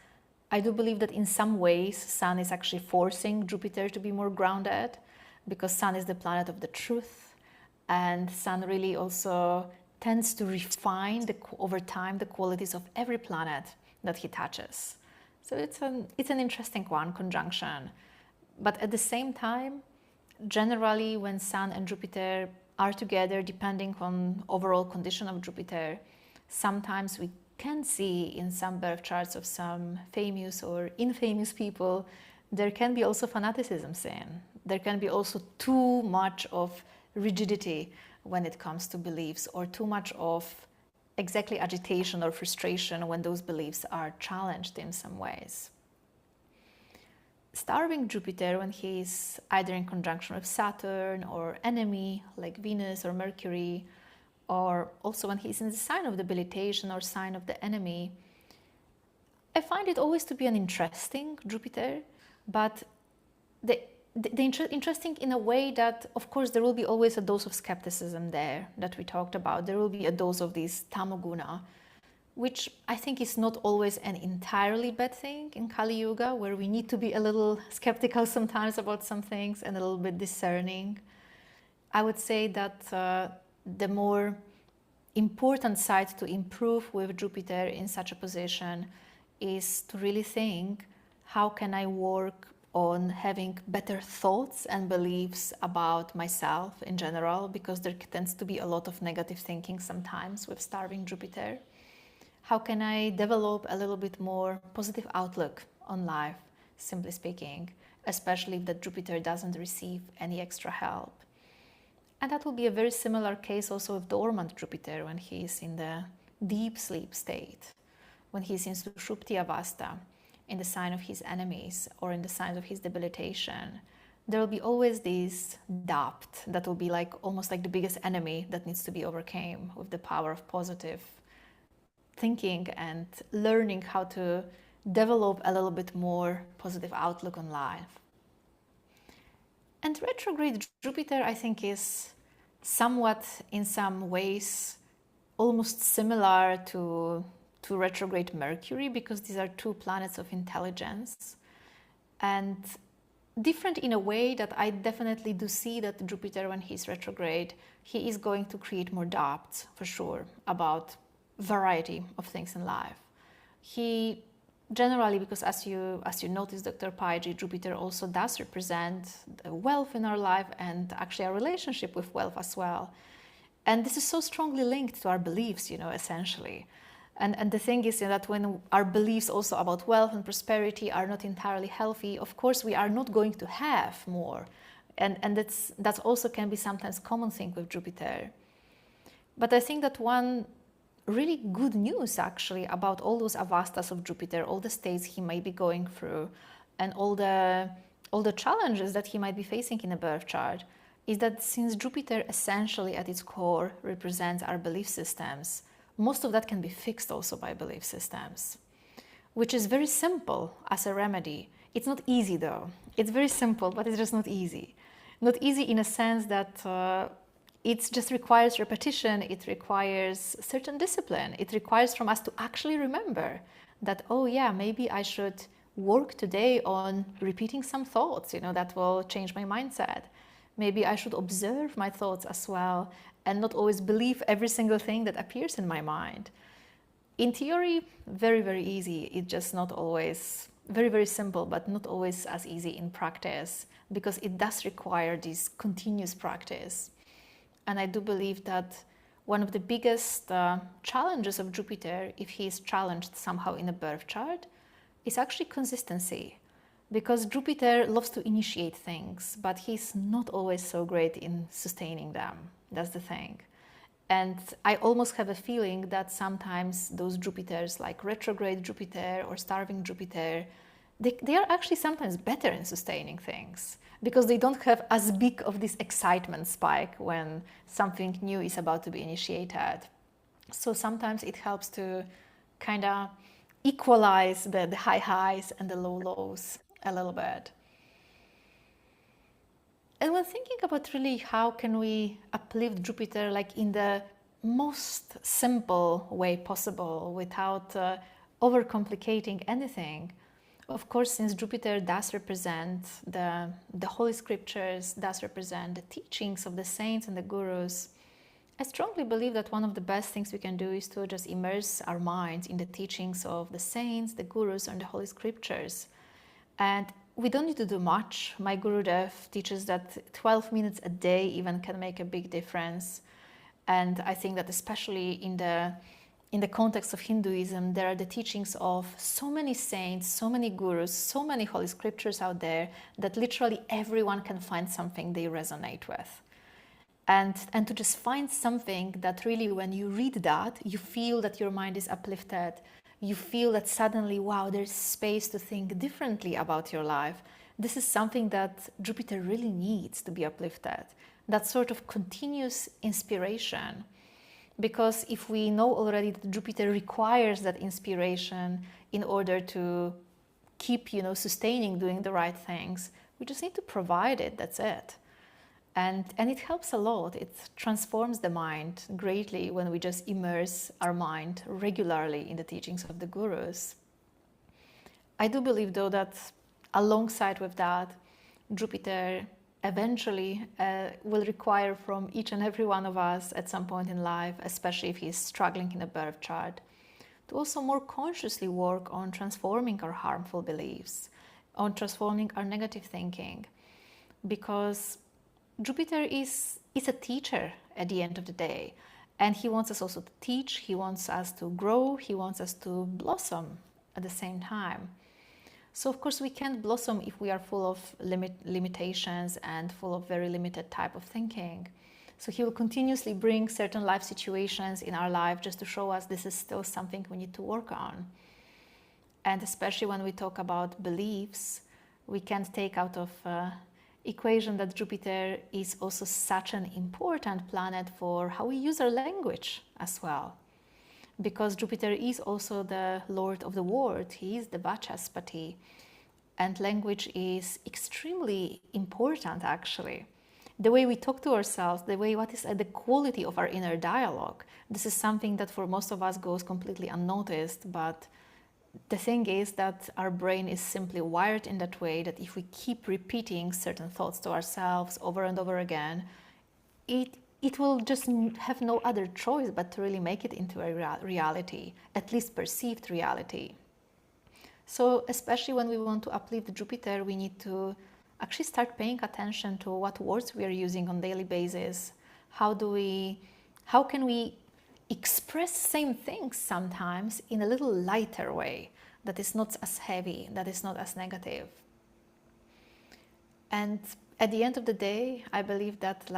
I do believe that in some ways Sun is actually forcing Jupiter to be more grounded, because Sun is the planet of the truth, and Sun really also tends to refine over time the qualities of every planet that he touches. So it's an interesting one, conjunction. But at the same time, generally when Sun and Jupiter are together, depending on overall condition of Jupiter, sometimes we can see in some birth charts of some famous or infamous people, there can be also fanaticism seen. There can be also too much of rigidity when it comes to beliefs, or too much of exactly agitation or frustration when those beliefs are challenged in some ways. Starving Jupiter, when he's either in conjunction with Saturn or enemy like Venus or Mercury, or also when he's in the sign of debilitation or sign of the enemy, I find it always to be an interesting Jupiter, but interesting in a way that, of course, there will be always a dose of skepticism there that we talked about. There will be a dose of this tamoguna, which I think is not always an entirely bad thing in Kali Yuga, where we need to be a little skeptical sometimes about some things and a little bit discerning. I would say that the more important side to improve with Jupiter in such a position is to really think, how can I work on having better thoughts and beliefs about myself in general, because there tends to be a lot of negative thinking sometimes with starving Jupiter. How can I develop a little bit more positive outlook on life, simply speaking, especially if that Jupiter doesn't receive any extra help? And that will be a very similar case also with dormant Jupiter when he is in the deep sleep state, when he is in Sushupti Avasta, in the sign of his enemies or in the sign of his debilitation. There will be always this doubt that will be like almost like the biggest enemy that needs to be overcome with the power of positive thinking and learning how to develop a little bit more positive outlook on life. And retrograde Jupiter, I think, is somewhat, in some ways, almost similar to retrograde Mercury, because these are two planets of intelligence, and different in a way that I definitely do see that Jupiter, when he's retrograde, he is going to create more doubts, for sure, about variety of things in life. He generally, because as you notice, Dr. Pai, Jupiter also does represent wealth in our life and actually our relationship with wealth as well. And this is so strongly linked to our beliefs, essentially. And the thing is that when our beliefs also about wealth and prosperity are not entirely healthy, of course, we are not going to have more. And that's also can be sometimes common thing with Jupiter. But I think that one really good news actually about all those avastas of Jupiter, all the states he may be going through, and all the challenges that he might be facing in a birth chart, is that since Jupiter essentially at its core represents our belief systems, most of that can be fixed also by belief systems, which is very simple as a remedy. It's not easy though. It's very simple, but it's just not easy. Not easy in a sense that it just requires repetition, it requires certain discipline. It requires from us to actually remember that, oh yeah, maybe I should work today on repeating some thoughts, that will change my mindset. Maybe I should observe my thoughts as well and not always believe every single thing that appears in my mind. In theory, very, very easy. It's just not always, very, very simple, but not always as easy in practice, because it does require this continuous practice. And I do believe that one of the biggest challenges of Jupiter, if he is challenged somehow in a birth chart, is actually consistency. Because Jupiter loves to initiate things, but he's not always so great in sustaining them. That's the thing. And I almost have a feeling that sometimes those Jupiters, like retrograde Jupiter or starving Jupiter, they are actually sometimes better in sustaining things because they don't have as big of this excitement spike when something new is about to be initiated. So sometimes it helps to kind of equalize the high highs and the low lows a little bit. And when thinking about really how can we uplift Jupiter like in the most simple way possible without overcomplicating anything, of course, since Jupiter does represent the Holy Scriptures, does represent the teachings of the saints and the gurus, I strongly believe that one of the best things we can do is to just immerse our minds in the teachings of the saints, the gurus, and the Holy Scriptures. And we don't need to do much. My Gurudev teaches that 12 minutes a day even can make a big difference. And I think that especially in the context of Hinduism, there are the teachings of so many saints, so many gurus, so many Holy Scriptures out there that literally everyone can find something they resonate with. And to just find something that really, when you read that, you feel that your mind is uplifted. You feel that suddenly, wow, there's space to think differently about your life. This is something that Jupiter really needs to be uplifted. That sort of continuous inspiration. Because if we know already that Jupiter requires that inspiration in order to keep, sustaining, doing the right things, we just need to provide it, that's it. And it helps a lot. It transforms the mind greatly when we just immerse our mind regularly in the teachings of the gurus. I do believe, though, that alongside with that, Jupiter eventually will require from each and every one of us at some point in life, especially if he's struggling in a birth chart, to also more consciously work on transforming our harmful beliefs, on transforming our negative thinking. Because Jupiter is a teacher at the end of the day, and he wants us also to teach, he wants us to grow, he wants us to blossom at the same time. So of course we can't blossom if we are full of limitations and full of very limited type of thinking. So he will continuously bring certain life situations in our life just to show us this is still something we need to work on. And especially when we talk about beliefs, we can't take out of equation that Jupiter is also such an important planet for how we use our language as well. Because Jupiter is also the Lord of the Word, he is the Vachaspati, and language is extremely important actually. The way we talk to ourselves, what is the quality of our inner dialogue. This is something that for most of us goes completely unnoticed, but the thing is that our brain is simply wired in that way that if we keep repeating certain thoughts to ourselves over and over again, it will just have no other choice but to really make it into a reality, at least perceived reality. So, especially when we want to uplift Jupiter, we need to actually start paying attention to what words we are using on daily basis. How do we, how can we express same things sometimes in a little lighter way that is not as heavy, that is not as negative. And at the end of the day, I believe that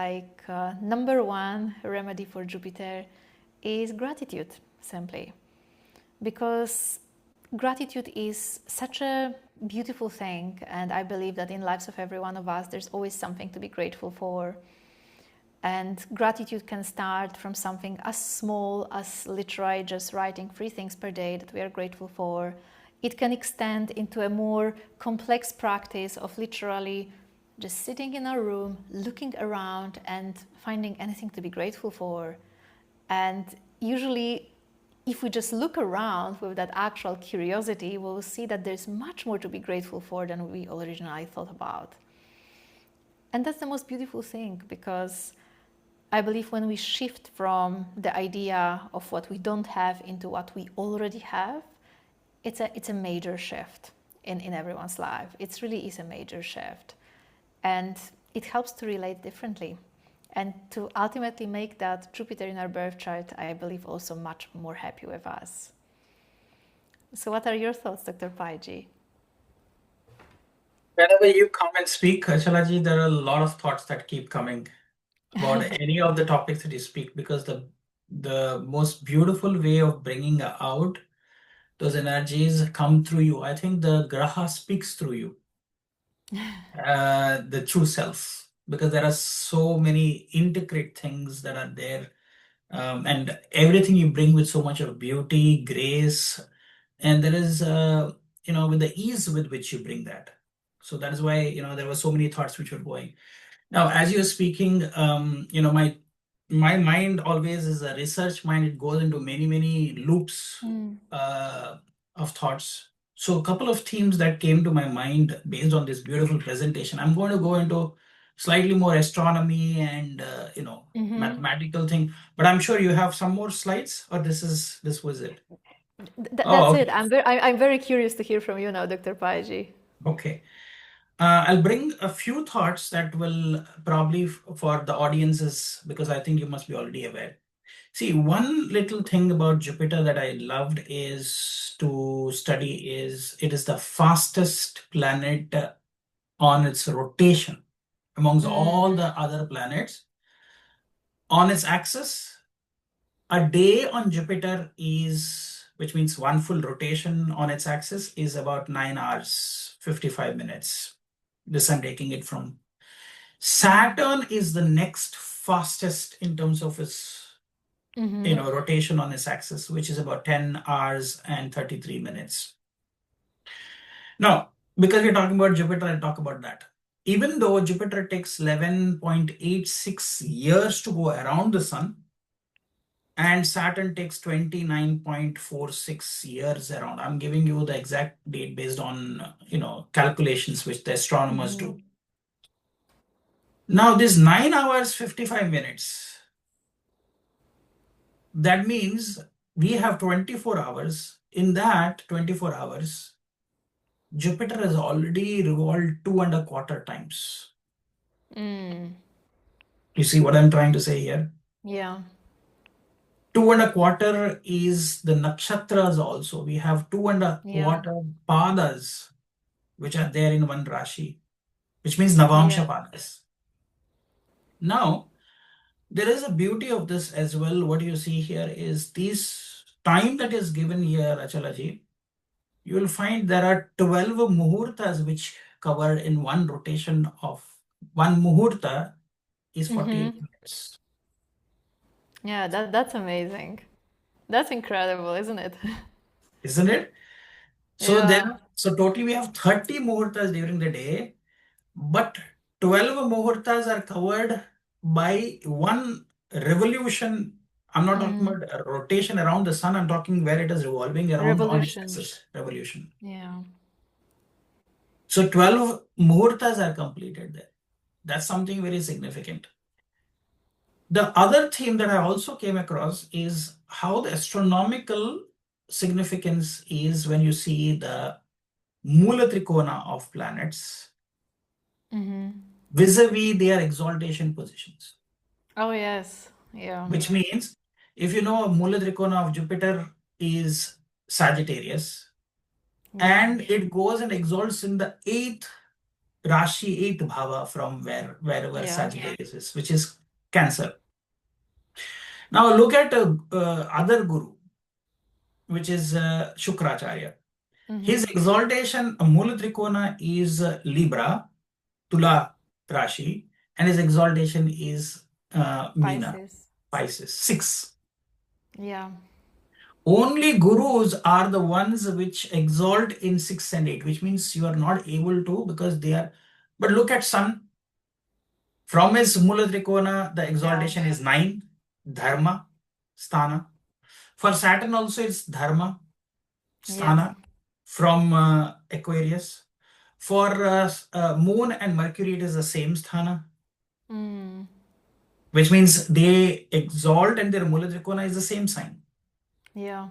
number one remedy for Jupiter is gratitude, simply. Because gratitude is such a beautiful thing, and I believe that in lives of every one of us, there's always something to be grateful for. And gratitude can start from something as small as literally just writing 3 things per day that we are grateful for. It can extend into a more complex practice of literally just sitting in our room, looking around and finding anything to be grateful for. And usually, if we just look around with that actual curiosity, we'll see that there's much more to be grateful for than we originally thought about. And that's the most beautiful thing, because I believe when we shift from the idea of what we don't have into what we already have, it's a major shift in everyone's life. It really is a major shift. And it helps to relate differently and to ultimately make that Jupiter in our birth chart, I believe, also much more happy with us. So what are your thoughts, Dr. Paiji? Whenever you come and speak, Achalaji, there are a lot of thoughts that keep coming about any of the topics that you speak, because the most beautiful way of bringing out those energies come through you. I think the graha speaks through you, the true self, because there are so many intricate things that are there, and everything you bring with so much of beauty, grace, and there is, with the ease with which you bring that. So that is why, there were so many thoughts which were going. Now, as you're speaking, my mind always is a research mind. It goes into many, many loops of thoughts. So a couple of themes that came to my mind based on this beautiful presentation. I'm going to go into slightly more astronomy and mathematical thing, but I'm sure you have some more slides, or this was it. That's Oh, it. okay. I'm very curious to hear from you now, Dr. Paiji. Okay. I'll bring a few thoughts that will probably for the audiences, because I think you must be already aware. See, one little thing about Jupiter that I loved is to study is it is the fastest planet on its rotation amongst all the other planets. On its axis, a day on Jupiter is, which means one full rotation on its axis is about 9 hours, 55 minutes. This I'm taking it from. Saturn is the next fastest in terms of its rotation on its axis, which is about 10 hours and 33 minutes. Now, because we're talking about Jupiter, I'll talk about that. Even though Jupiter takes 11.86 years to go around the sun, and Saturn takes 29.46 years around. I'm giving you the exact date based on, calculations which the astronomers do. Now, this 9 hours, 55 minutes, that means we have 24 hours. In that 24 hours, Jupiter has already revolved 2.25 times. You see what I'm trying to say here? Yeah. 2.25 is the nakshatras also. We have 2.25 padas, which are there in one Rashi, which means Navamsha padas. Now, there is a beauty of this as well. What you see here is this time that is given here, Achalaji. You will find there are 12 muhurtas which covered in one rotation of one muhurta is 48 minutes. Yeah, that's amazing. That's incredible, isn't it? Isn't it? So Yeah. so totally we have 30 muhurtas during the day, but 12 muhurtas are covered by one revolution. I'm not talking about a rotation around the sun. I'm talking where it is revolving around on its Revolution. axis. Revolution. Yeah. So 12 muhurtas are completed there. That's something very significant. The other theme that I also came across is how the astronomical significance is when you see the Mula Trikona of planets vis-a-vis their exaltation positions. Oh, yes. Yeah. Which means if you know Mula Trikona of Jupiter is Sagittarius, Yeah. and it goes and exalts in the eighth Rashi, eighth bhava from wherever Yeah. Sagittarius is, which is Cancer. Now look at other guru, which is Shukracharya. His exaltation, Mula Trikona is Libra, Tula Rashi, and his exaltation is Meena, Pisces. Pisces, 6. Yeah. Only gurus are the ones which exalt in 6 and 8, which means you are not able to because they are. But look at Sun. From his Mula Trikona, the Yeah. exaltation is 9, Dharma, Sthana. For Saturn also it's Dharma, Yes. Sthana from Aquarius. For Moon and Mercury, it is the same Sthana, Mm. which means they exalt and their Mula Trikona is the same sign. Yeah.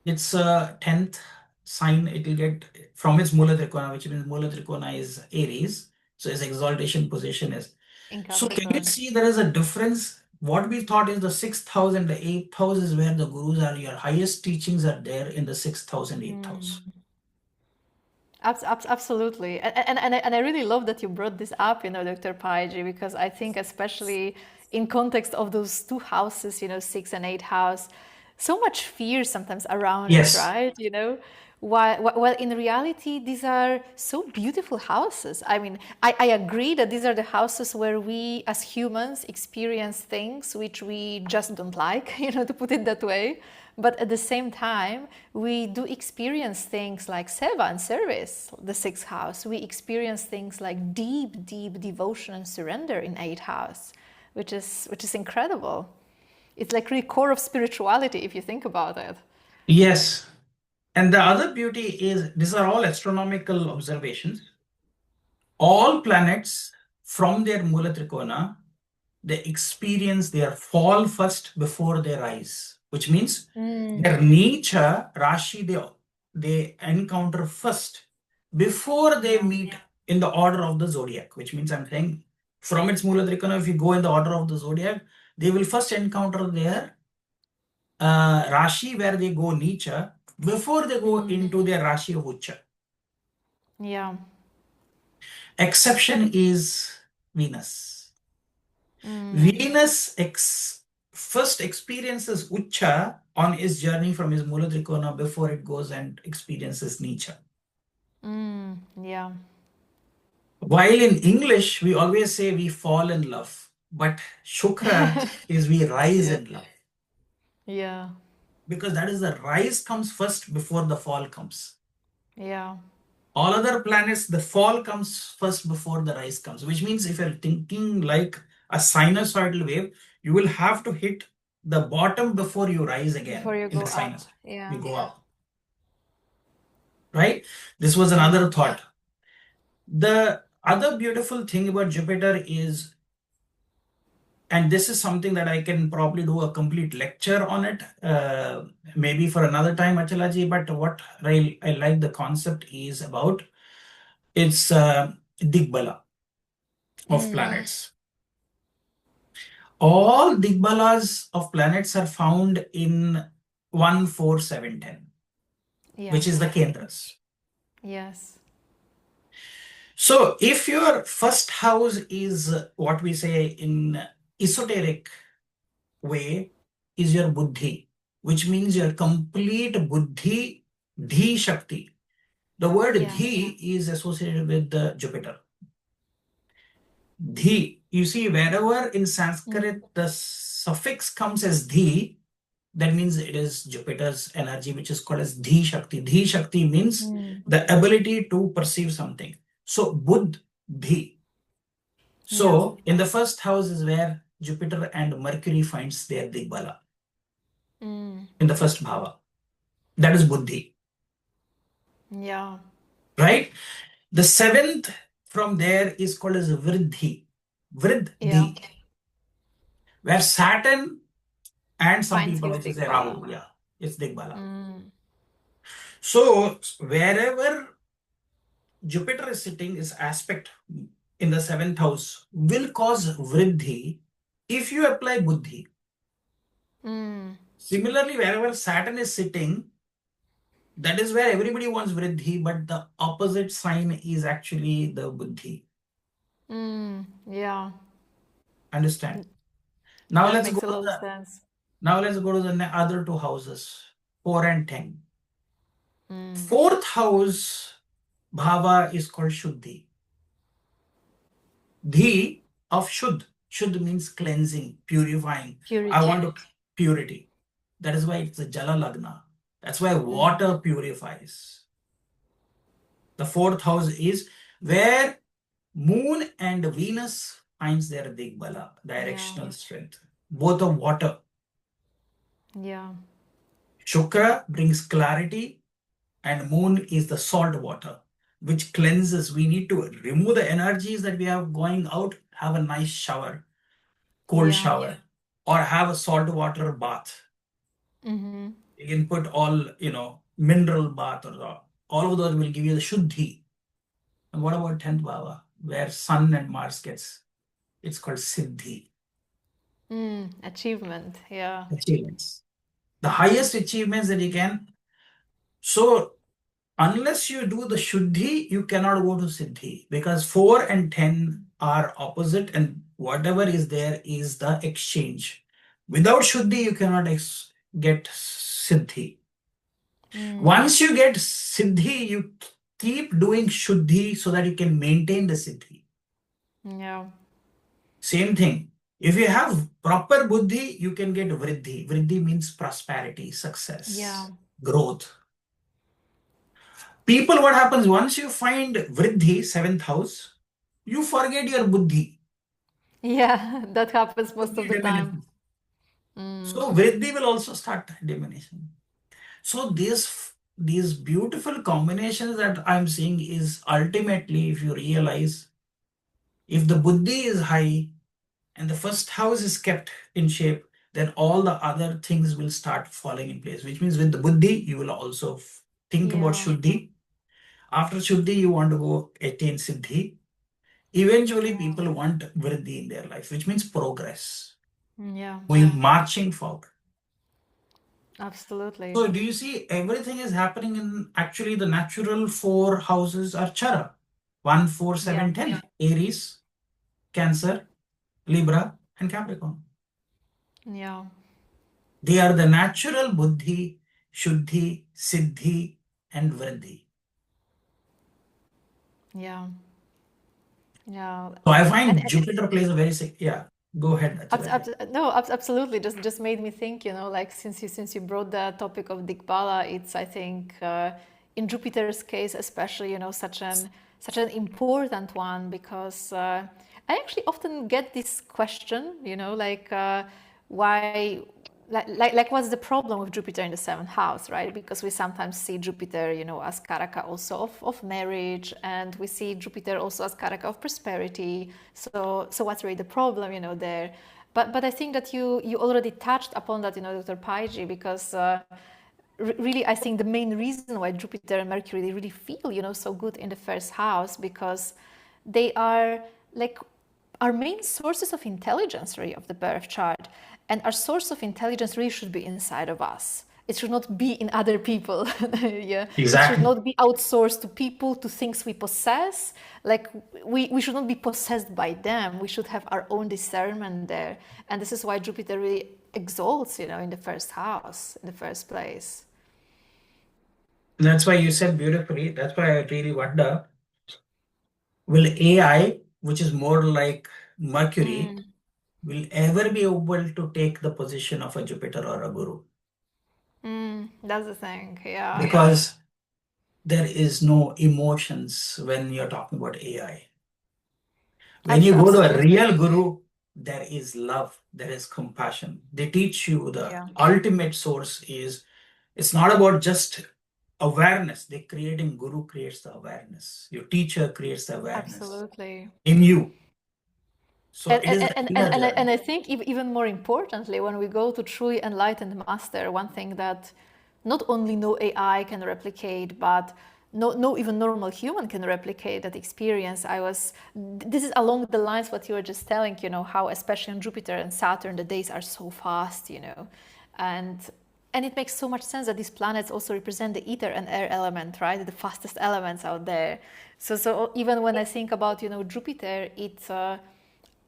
It's a 10th sign it will get from its Mula Trikona, which means Mula Trikona is Aries. So its exaltation position is. In So can you Capricorn. see there is a difference? What we thought is the 6th house and the 8th house is where the gurus are, your highest teachings are there in the 6th house and 8th house. Absolutely. And I really love that you brought this up, Dr. Paiji, because I think especially in context of those two houses, 6 and 8 house, so much fear sometimes around it, Yes. right? While in reality, these are so beautiful houses. I mean, I agree that these are the houses where we as humans experience things which we just don't like, to put it that way. But at the same time, we do experience things like seva and service, the 6th house. We experience things like deep, deep devotion and surrender in 8th house, which is incredible. It's like really core of spirituality if you think about it. Yes. And the other beauty is these are all astronomical observations. All planets from their Mula Trikona, they experience their fall first before their rise, which means their nature, Rashi, they encounter first before they meet in the order of the zodiac, which means I'm saying from its Mula Trikona, if you go in the order of the zodiac, they will first encounter their Rashi where they go Nicha before they go into their Rashi of Ucha. Yeah. Exception is Venus. Venus first experiences Ucha on his journey from his Mula Trikona before it goes and experiences Nicha. Yeah. While in English, we always say we fall in love, but Shukra is we rise in love. Yeah. Because that is the rise comes first before the fall comes. Yeah. All other planets, the fall comes first before the rise comes, which means if you're thinking like a sinusoidal wave, you will have to hit the bottom before you rise again Before you in go the up. sinus. Yeah. You go up. Right? This was another thought. The other beautiful thing about Jupiter is, and this is something that I can probably do a complete lecture on it, maybe for another time, Achalaji, but what I like the concept is about it's Digbala of planets. All Digbalas of planets are found in 1, 4, 7, 10, Yeah. which is the Kendras. Yes. So if your first house is what we say in esoteric way is your buddhi, which means your complete buddhi, dhi shakti. The word dhi is associated with the Jupiter. Dhi, you see, wherever in Sanskrit the suffix comes as dhi, that means it is Jupiter's energy, which is called as dhi shakti. Dhi shakti means the ability to perceive something. So buddhi. So in the first house is where Jupiter and Mercury finds their digbala. In the first bhava. That is buddhi. Yeah. Right? The 7th from there is called as vriddhi. Vriddhi. Where Saturn and some Finds people his also say Digbala. Rahu. Yeah, it's digbala. So wherever Jupiter is sitting, is aspect in the seventh house will cause vriddhi if you apply buddhi. Similarly, wherever Saturn is sitting, that is where everybody wants vriddhi, but the opposite sign is actually the buddhi. Yeah, Understand? Now that let's go makes a to lot of the sense. other two houses, 4 and 10. Fourth house bhava is called Shuddhi. Dhi of Shuddh. Shuddh means cleansing, purifying. I Purity. want to purity. That is why it's a Jala Lagna. That's why water purifies. The fourth house is where Moon and Venus finds their Digbala, Yeah, directional strength. Both of water. yeah, Shukra brings clarity, and Moon is the salt water, which cleanses. We need to remove the energies that we have going out, have a nice shower, cold yeah. shower, or have a salt water bath. Mm-hmm. You can put all, mineral bath or all of those will give you the Shuddhi. And what about 10th Bhava, where Sun and Mars gets, it's called Siddhi, Achievement. Yeah. achievements. The highest achievements that you can. So unless you do the Shuddhi, you cannot go to Siddhi because 4 and 10 are opposite, and whatever is there is the exchange. Without Shuddhi, you cannot get Siddhi. Once you get Siddhi, you keep doing Shuddhi so that you can maintain the Siddhi. Yeah. Same thing. If you have proper Buddhi, you can get Vriddhi. Vriddhi means prosperity, Yeah. success, growth. People, what happens once you find Vriddhi, seventh house, you forget your Buddhi. Yeah, that happens most of Buddhi the time. diminishes. So Vriddhi will also start diminishing. So these beautiful combinations that I'm seeing is ultimately, if you realize, if the Buddhi is high and the first house is kept in shape, then all the other things will start falling in place, which means with the Buddhi, you will also think about Yeah. Shuddhi. After Shuddhi, you want to go attain Siddhi. Eventually, Yeah. people want Vriddhi in their life, which means progress, Yeah. going marching forward. Absolutely. So, do you see everything is happening in actually the natural four houses are Chara 1, 4, Yeah. 7, 10, Aries, Cancer, Libra, and Capricorn. Yeah. They are the natural Buddhi, Shuddhi, Siddhi, and Vriddhi. Yeah. Yeah. So, I And find Jupiter plays a very, yeah, go ahead, Achala. no, absolutely. Just made me think. Like since you brought the topic of Digbala, it's I think in Jupiter's case especially, such an important one because I actually often get this question. Like why. Like what's the problem with Jupiter in the seventh house, right? Because we sometimes see Jupiter, as karaka also of marriage, and we see Jupiter also as karaka of prosperity. So what's really the problem, there? But I think that you already touched upon that, Dr. Paiji, because really I think the main reason why Jupiter and Mercury they really feel, so good in the first house because they are like our main sources of intelligence really of the birth chart, and our source of intelligence really should be inside of us. It should not be in other people. Yeah, it should Exactly. not be outsourced to people, to things we possess. Like we should not be possessed by them. We should have our own discernment there, and this is why Jupiter really exalts, in the first house in the first place. That's why you said beautifully. That's why I really wonder, will AI, which is more like Mercury, will ever be able to take the position of a Jupiter or a Guru? That's the thing. Yeah. Because there is no emotions when you're talking about AI. When you go to a Absolutely. real Guru, there is love, there is compassion. They teach you the Yeah. ultimate source is, it's not about just awareness. They creating Guru creates the awareness. Your teacher creates the awareness Absolutely. in you. So And, it is the and, and, inner and, I, journey. and I think even more importantly, when we go to truly enlightened master, one thing that not only no AI can replicate, but no even normal human can replicate that experience. This is along the lines what you were just telling, how especially on Jupiter and Saturn, the days are so fast, and and it makes so much sense that these planets also represent the ether and air element, right? The fastest elements out there. So even when I think about, Jupiter,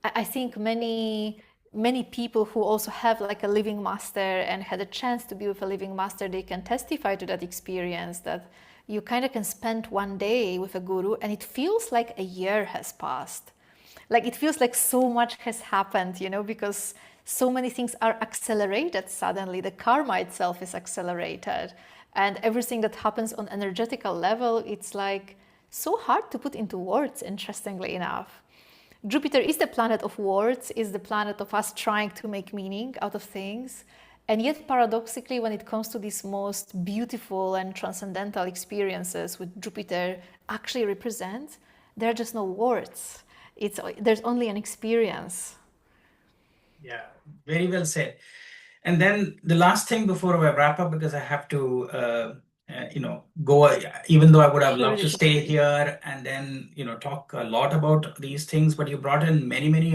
I think many people who also have like a living master and had a chance to be with a living master, they can testify to that experience, that you kind of can spend one day with a guru and it feels like a year has passed. Like it feels like so much has happened, because so many things are accelerated suddenly. The karma itself is accelerated, and everything that happens on energetical level, it's like so hard to put into words, interestingly enough. Jupiter is the planet of words, is the planet of us trying to make meaning out of things. And yet, paradoxically, when it comes to these most beautiful and transcendental experiences, which Jupiter actually represents, there are just no words. There's only an experience. Yeah, very well said. And then the last thing before I wrap up, because I have to, go, even though I would have Sure, loved to sure. stay here and then, talk a lot about these things, but you brought in many, many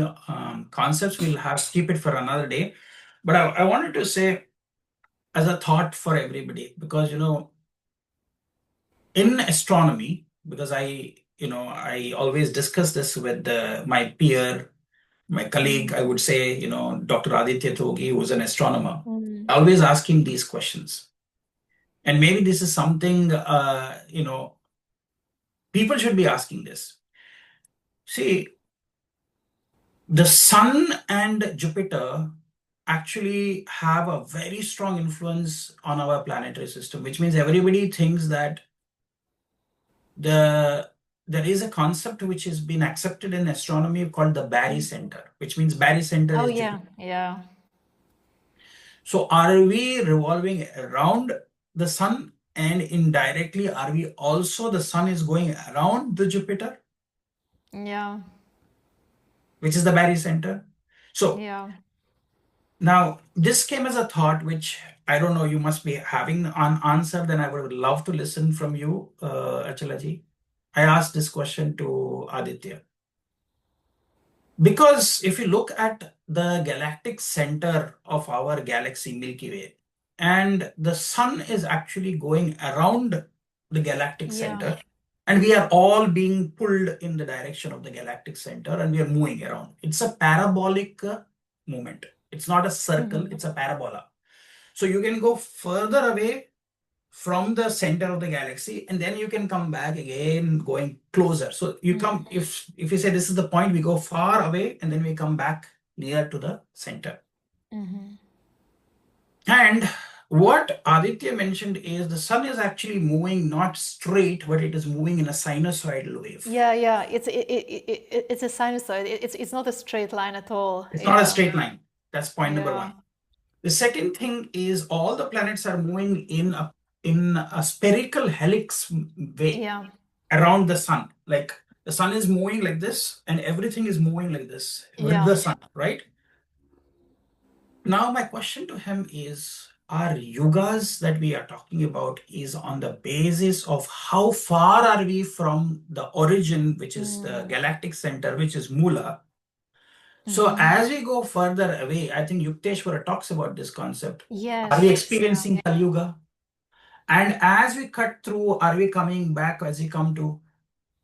concepts. We'll have to keep it for another day. But I wanted to say, as a thought for everybody, because, in astronomy, because I always discuss this with my peer, my colleague, I would say, Dr. Aditya Togi, who's an astronomer, Mm. I always ask him these questions. And maybe this is something, people should be asking this. See, the Sun and Jupiter actually have a very strong influence on our planetary system, which means everybody thinks that the there is a concept which has been accepted in astronomy called the barycenter, which means barycenter Oh is yeah, Jupiter. yeah, So are we revolving around the sun, and indirectly are we also the sun is going around the Jupiter, yeah, which is the barycenter? So yeah. now this came as a thought which I don't know, you must be having an answer, then I would love to listen from you, Achalaji. I asked this question to Aditya. Because if you look at the galactic center of our galaxy, Milky Way, and the sun is actually going around the galactic Yeah. center, and we are all being pulled in the direction of the galactic center, and we are moving around. It's a parabolic movement. It's not a circle, Mm-hmm. it's a parabola. So you can go further away from the center of the galaxy, and then you can come back again going closer. So you come, Mm-hmm. if you say this is the point, we go far away and then we come back near to the center. Mm-hmm. And what Aditya mentioned is the sun is actually moving not straight, but it is moving in a sinusoidal wave. Yeah, yeah. It's a sinusoid. It's not a straight line at all. It's not a Yeah, straight line. That's point number yeah, one. The second thing is all the planets are moving in a spherical helix way yeah, around the sun. Like the sun is moving like this, and everything is moving like this with yeah. the sun, right? Now, my question to him is, our yugas that we are talking about is on the basis of how far are we from the origin, which is the Mm. galactic center, which is Mula. So Mm-hmm. as we go further away, I think Yukteswara talks about this concept. Are we Yes, yeah. experiencing Kali Yuga? And as we cut through, are we coming back as we come to?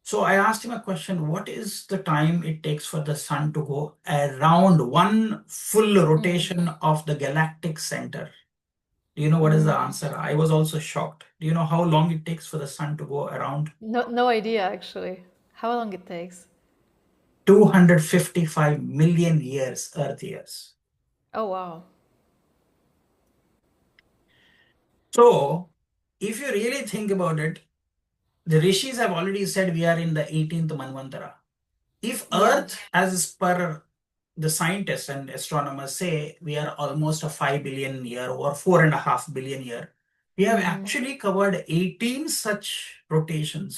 So I asked him a question: what is the time it takes for the sun to go around one full Mm. rotation of the galactic center? Do you know what is the Mm. answer? I was also shocked. Do you know how long it takes for the sun to go around? No idea actually. How long it takes? 255 million years, Earth years. Oh wow. So if you really think about it, the rishis have already said we are in the 18th Manvantara. If Yeah. Earth, as per the scientists and astronomers say, we are almost a 5 billion year or 4.5 billion year, we have Mm-hmm. actually covered 18 such rotations.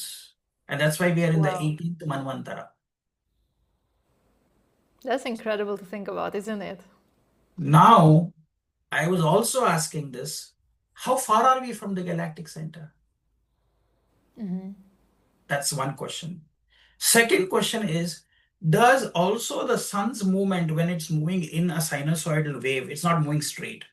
And that's why we are in the Wow. 18th Manvantara. That's incredible to think about, isn't it? Now, I was also asking this. How far are we from the galactic center? Mm-hmm. That's one question. Second question is, does also the sun's movement, when it's moving in a sinusoidal wave, it's not moving straight.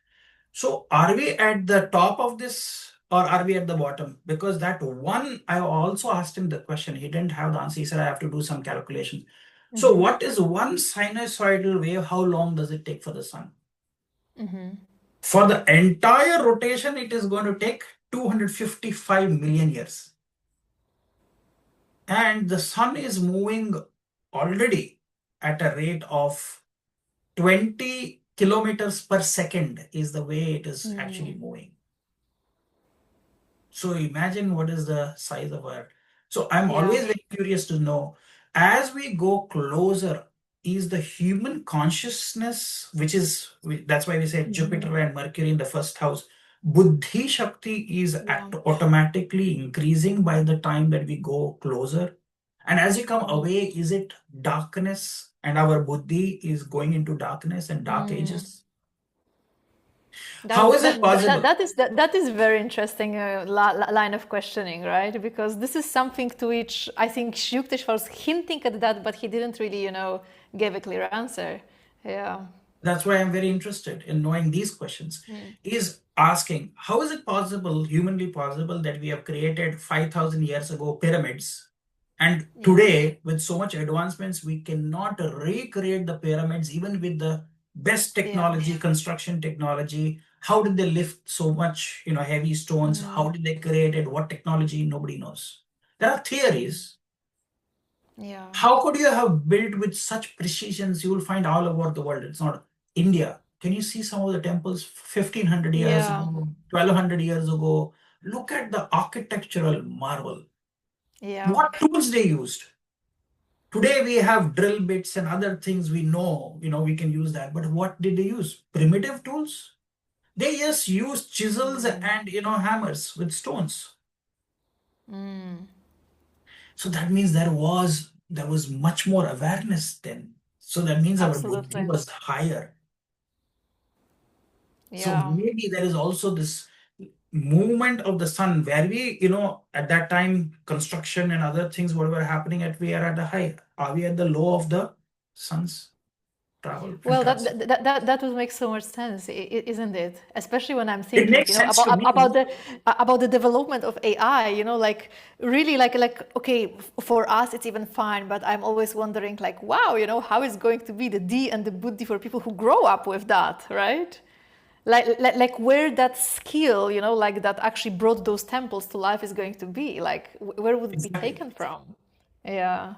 So are we at the top of this or are we at the bottom? Because that one, I also asked him the question. He didn't have the answer. He said, I have to do some calculations. So Mm-hmm. what is one sinusoidal wave? How long does it take for the sun? Mm-hmm. For the entire rotation, it is going to take 255 million years. And the sun is moving already at a rate of 20 kilometers per second is the way it is actually moving. So imagine what is the size of Earth. So I'm Yeah. always very curious to know, as we go closer, is the human consciousness, which is, that's why we say Mm-hmm. Jupiter and Mercury in the first house, Buddhi Shakti is Yeah. automatically increasing by the time that we go closer. And as you come away, is it darkness and our Buddhi is going into darkness and dark Mm. ages? How That is it that that that, possible? that is that is very interesting line of questioning, right? Because this is something to which I think Yuktesh was hinting at that, but he didn't really, give a clear answer. Yeah. That's why I'm very interested in knowing these questions. Mm. Is asking, how is it possible, humanly possible, that we have created 5,000 years ago pyramids, and Yeah. today, with so much advancements, we cannot recreate the pyramids even with the best Yeah. technology, construction technology. How did they lift so much, heavy stones? How Mm. did they create it? What technology? Nobody knows. There are theories. Yeah. How could you have built with such precision? You will find all over the world. It's not India. Can you see some of the temples 1500 years Yeah. ago, 1200 years ago? Look at the architectural marvel. Yeah. What tools they used? Today we have drill bits and other things we know, we can use that. But what did they use? Primitive tools? They just used chisels Mm. and hammers with stones. Mm. So that means there was much more awareness then. So that means our buddhi Absolutely. was higher. So Yeah. maybe there is also this movement of the sun where we, at that time, construction and other things, whatever happening at, we are at the high. Are we at the low of the sun's travel and Well, that transit? that would make so much sense, isn't it? Especially when I'm It thinking, makes sense to me. about the development of AI. Like really, like okay, for us it's even fine, but I'm always wondering, like, wow, how is going to be the D and the Buddhi for people who grow up with that, right? Like where that skill, like that actually brought those temples to life is going to be. Like, where would it be Exactly. taken from? Yeah.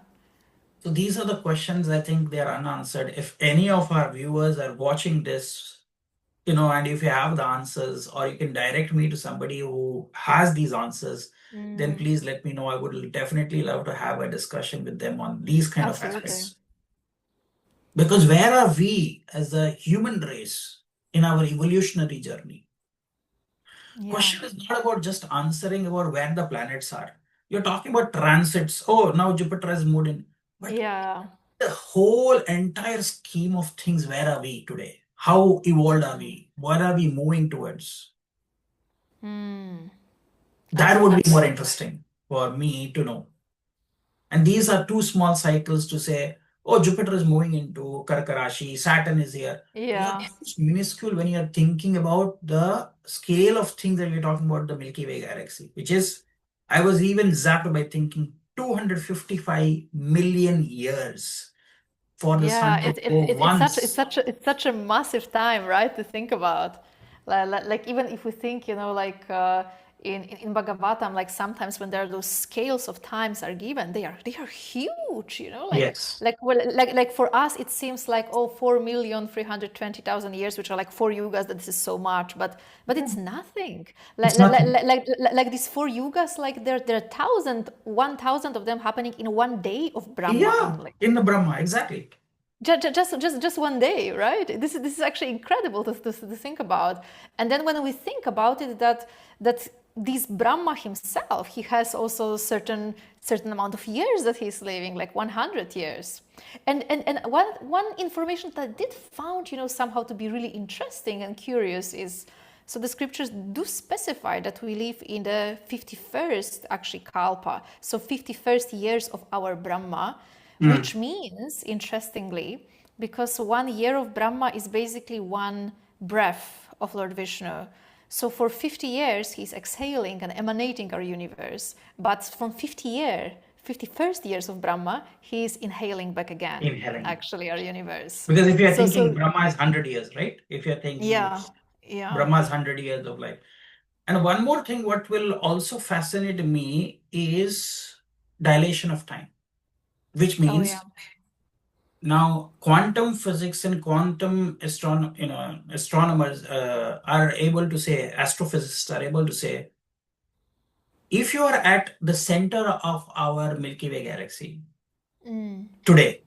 So these are the questions I think they are unanswered. If any of our viewers are watching this, and if you have the answers, or you can direct me to somebody who has these answers, then Mm, please let me know. I would definitely love to have a discussion with them on these kind of absolutely. aspects. Because where are we as a human race in our evolutionary journey? Yeah. Question is not about just answering about where the planets are. You're talking about transits. Oh, now Jupiter has moved in. But Yeah. the whole entire scheme of things, where are we today? How evolved are Mm. we? What are we moving towards? Mm. That would be more Absolutely. interesting for me to know. And these are two small cycles to say, oh, Jupiter is moving into Karkarashi, Saturn is here. Those are Yeah. minuscule when you're thinking about the scale of things that we're talking about the Milky Way galaxy, which is, I was even zapped by thinking 255 million years for the Yeah. sun to go It's once. such a massive time, right, to think about. Like even if we think, like in Bhagavatam, like sometimes when there are those scales of times are given, they are huge, Yes. like for us it seems like, oh, 4,320,000 years, which are like 4 yugas, that this is so much, but Yeah. it's nothing. It's nothing. Like these 4 yugas, like there are 1,000 of them happening in one day of Brahma Yeah, only. in the Brahma, exactly. Just one day, right? This is actually incredible to think about. And then when we think about it, that this Brahma himself, he has also certain amount of years that he's living, like 100 years. And one information that I did found, somehow to be really interesting and curious is So the scriptures do specify that we live in the 51st, actually, kalpa, so 51st years of our Brahma, which means, interestingly, because 1 year of Brahma is basically one breath of Lord Vishnu. So for 50 years, he's exhaling and emanating our universe. But from 51st years of Brahma, he's inhaling back again, Inhaling. actually, our universe. Because if you are So, thinking Brahma is 100 years, right? If you're thinking yeah, yeah. Brahma is 100 years of life. And one more thing, what will also fascinate me is dilation of time, which Oh, means yeah. now quantum physics and quantum astronomers are able to say, astrophysicists are able to say, if you are at the center of our Milky Way galaxy today,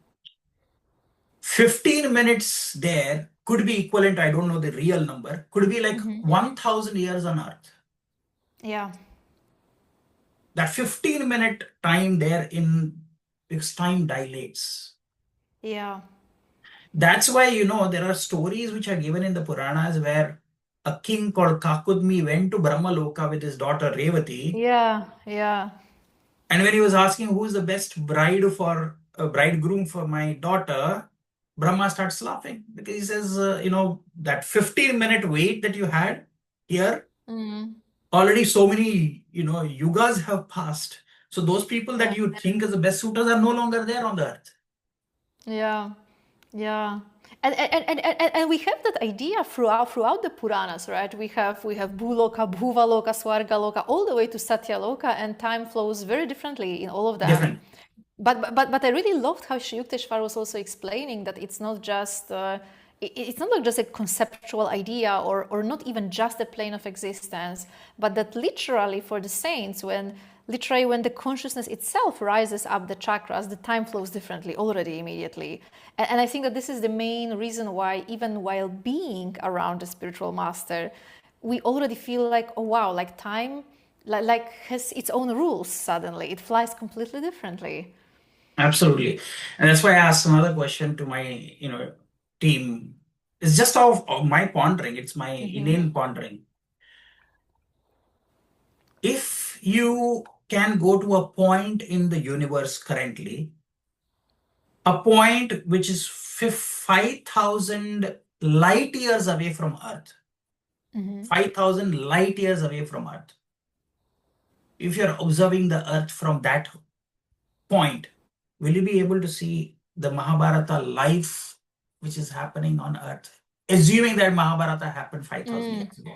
15 minutes there could be equivalent, I don't know the real number, could be like 1,000 years on Earth. Yeah. That 15-minute time there because time dilates. Yeah. That's why, there are stories which are given in the Puranas where a king called Kakudmi went to Brahmaloka with his daughter Revati. Yeah. Yeah. And when he was asking who's the best bridegroom for my daughter, Brahma starts laughing because he says, that 15-minute wait that you had here, already so many, yugas have passed. So those people that you think as the best suitors are no longer there on the earth. Yeah. Yeah. And we have that idea throughout the Puranas, right? We have Bhuloka, Bhuvaloka, Swargaloka, all the way to Satyaloka, and time flows very differently in all of them. Different. But I really loved how Sri Yukteswar was also explaining that it's not just it's not like just a conceptual idea or not even just a plane of existence, but that literally for the saints, when the consciousness itself rises up the chakras, the time flows differently already immediately. And I think that this is the main reason why, even while being around the spiritual master, we already feel like, oh wow, like time like has its own rules suddenly. It flies completely differently. Absolutely. And that's why I asked another question to my, team. It's just of my pondering. It's my inane pondering. If you can go to a point in the universe currently, a point which is 5,000 light years away from Earth, 5,000 light years away from Earth. If you're observing the Earth from that point, will you be able to see the Mahabharata life which is happening on Earth? Assuming that Mahabharata happened 5,000 years ago.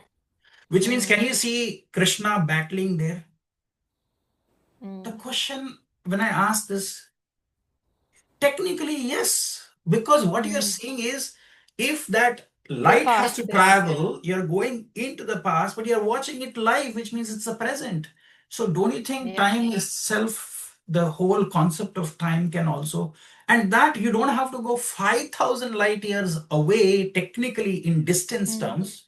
Which means, can you see Krishna battling there? The question, when I ask this, technically, yes. Because what you're seeing is, if that light has to travel, you're going into the past, but you're watching it live, which means it's the present. So don't you think time itself, the whole concept of time can also, and that you don't have to go 5,000 light years away, technically in distance terms.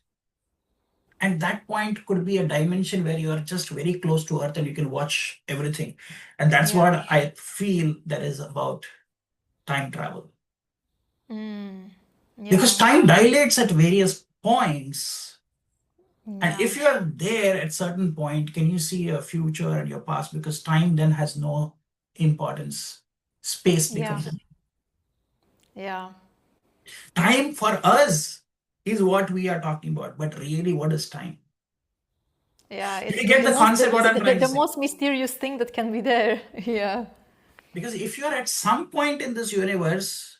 And that point could be a dimension where you are just very close to Earth and you can watch everything. And that's what I feel that is about time travel. Because time dilates at various points. And if you are there at certain point, can you see your future and your past? Because time then has no importance. Space becomes it. Yeah. Time for us is what we are talking about. But really, what is time? Yeah, it's you get the concept what I'm trying to say. The most mysterious thing that can be there. Yeah. Because if you're at some point in this universe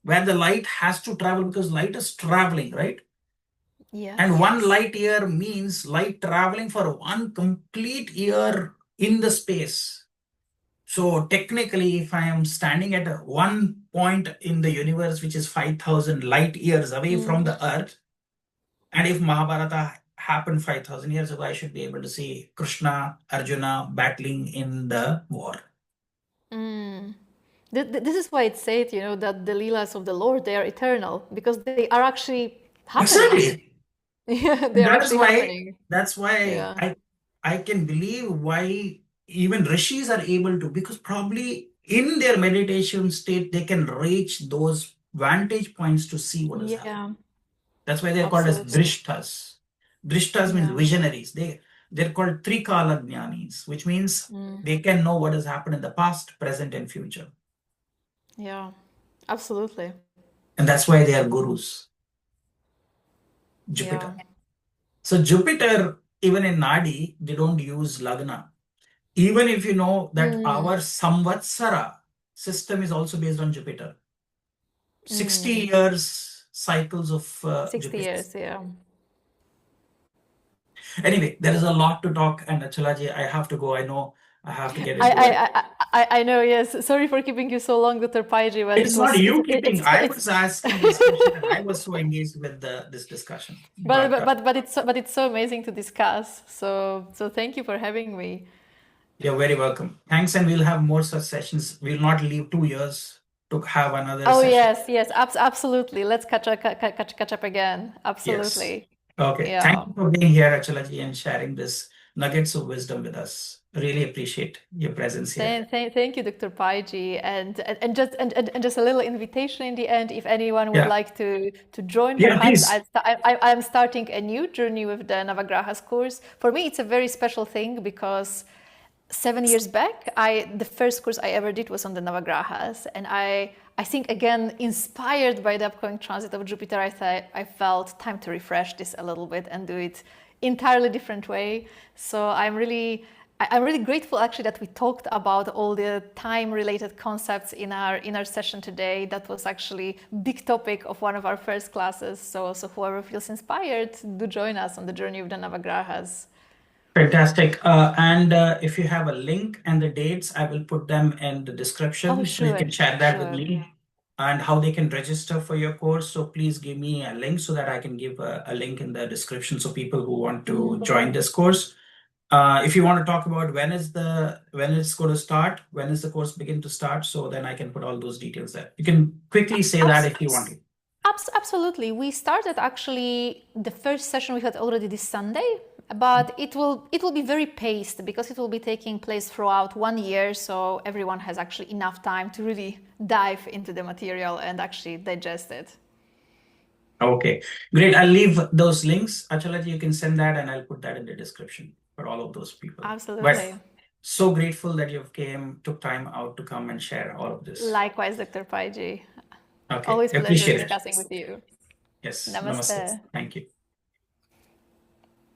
where the light has to travel, because light is traveling, right? Yeah. And 1 light year means light traveling for 1 complete year in the space. So technically, if I am standing at one point in the universe, which is 5,000 light years away from the Earth, and if Mahabharata happened 5,000 years ago, I should be able to see Krishna, Arjuna battling in the war. This is why it's said, that the Leelas of the Lord, they are eternal, because they are actually happening. Exactly. Yeah, they are actually happening. That's why I can believe why even rishis are able to, because probably in their meditation state, they can reach those vantage points to see what is happening. That's why they're called as drishtas. Drishtas means Yeah. visionaries. They're called Trikala Jnanis, which means they can know what has happened in the past, present, and future. Yeah, absolutely. And that's why they are gurus. Jupiter. Yeah. So Jupiter, even in Nadi, they don't use Lagna. Even if you know that our Samvatsara system is also based on Jupiter. 60 years cycles of 60 Jupiter. years, yeah. Anyway, there is a lot to talk, and Achalaji, I have to go. I know I have to get into it. I know, yes. Sorry for keeping you so long, Dr. Paiji, but It's not you keeping. I was asking these questions, and I was so engaged with this discussion. but it's so amazing to discuss. So thank you for having me. You're very welcome. Thanks, and we'll have more such sessions. We'll not leave 2 years to have another Oh session. yes, absolutely. Let's catch up again. Absolutely. Yes. Okay. Yeah. Thank you for being here, Achalaji, and sharing this nuggets of wisdom with us. Really appreciate your presence here. Thank you, Dr. Paiji, and just a little invitation in the end. If anyone would like to join, perhaps I'm starting a new journey with the Navagrahas course. For me, it's a very special thing because 7 years back, the first course I ever did was on the Navagrahas, and I think, again, inspired by the upcoming transit of Jupiter, I felt time to refresh this a little bit and do it entirely different way. So I'm really grateful actually that we talked about all the time-related concepts in our session today. That was actually a big topic of one of our first classes. So whoever feels inspired, do join us on the journey of the Navagrahas. Fantastic. And if you have a link and the dates, I will put them in the description. Oh, sure. So you can share that with me and how they can register for your course. So please give me a link so that I can give a link in the description so people who want to join this course. If you want to talk about when it's going to start, when is the course begin to start, so then I can put all those details there. You can quickly say that if you want to. Absolutely. We started actually the first session we had already this Sunday, but it will be very paced because it will be taking place throughout 1 year, so everyone has actually enough time to really dive into the material and actually digest it. Okay, great. I'll leave those links. Achalaji, you can send that and I'll put that in the description for all of those people. Absolutely. But so grateful that you took time out to come and share all of this. Likewise, Dr. Paiji. Okay. Always a pleasure discussing with you. Yes. Namaste. Thank you.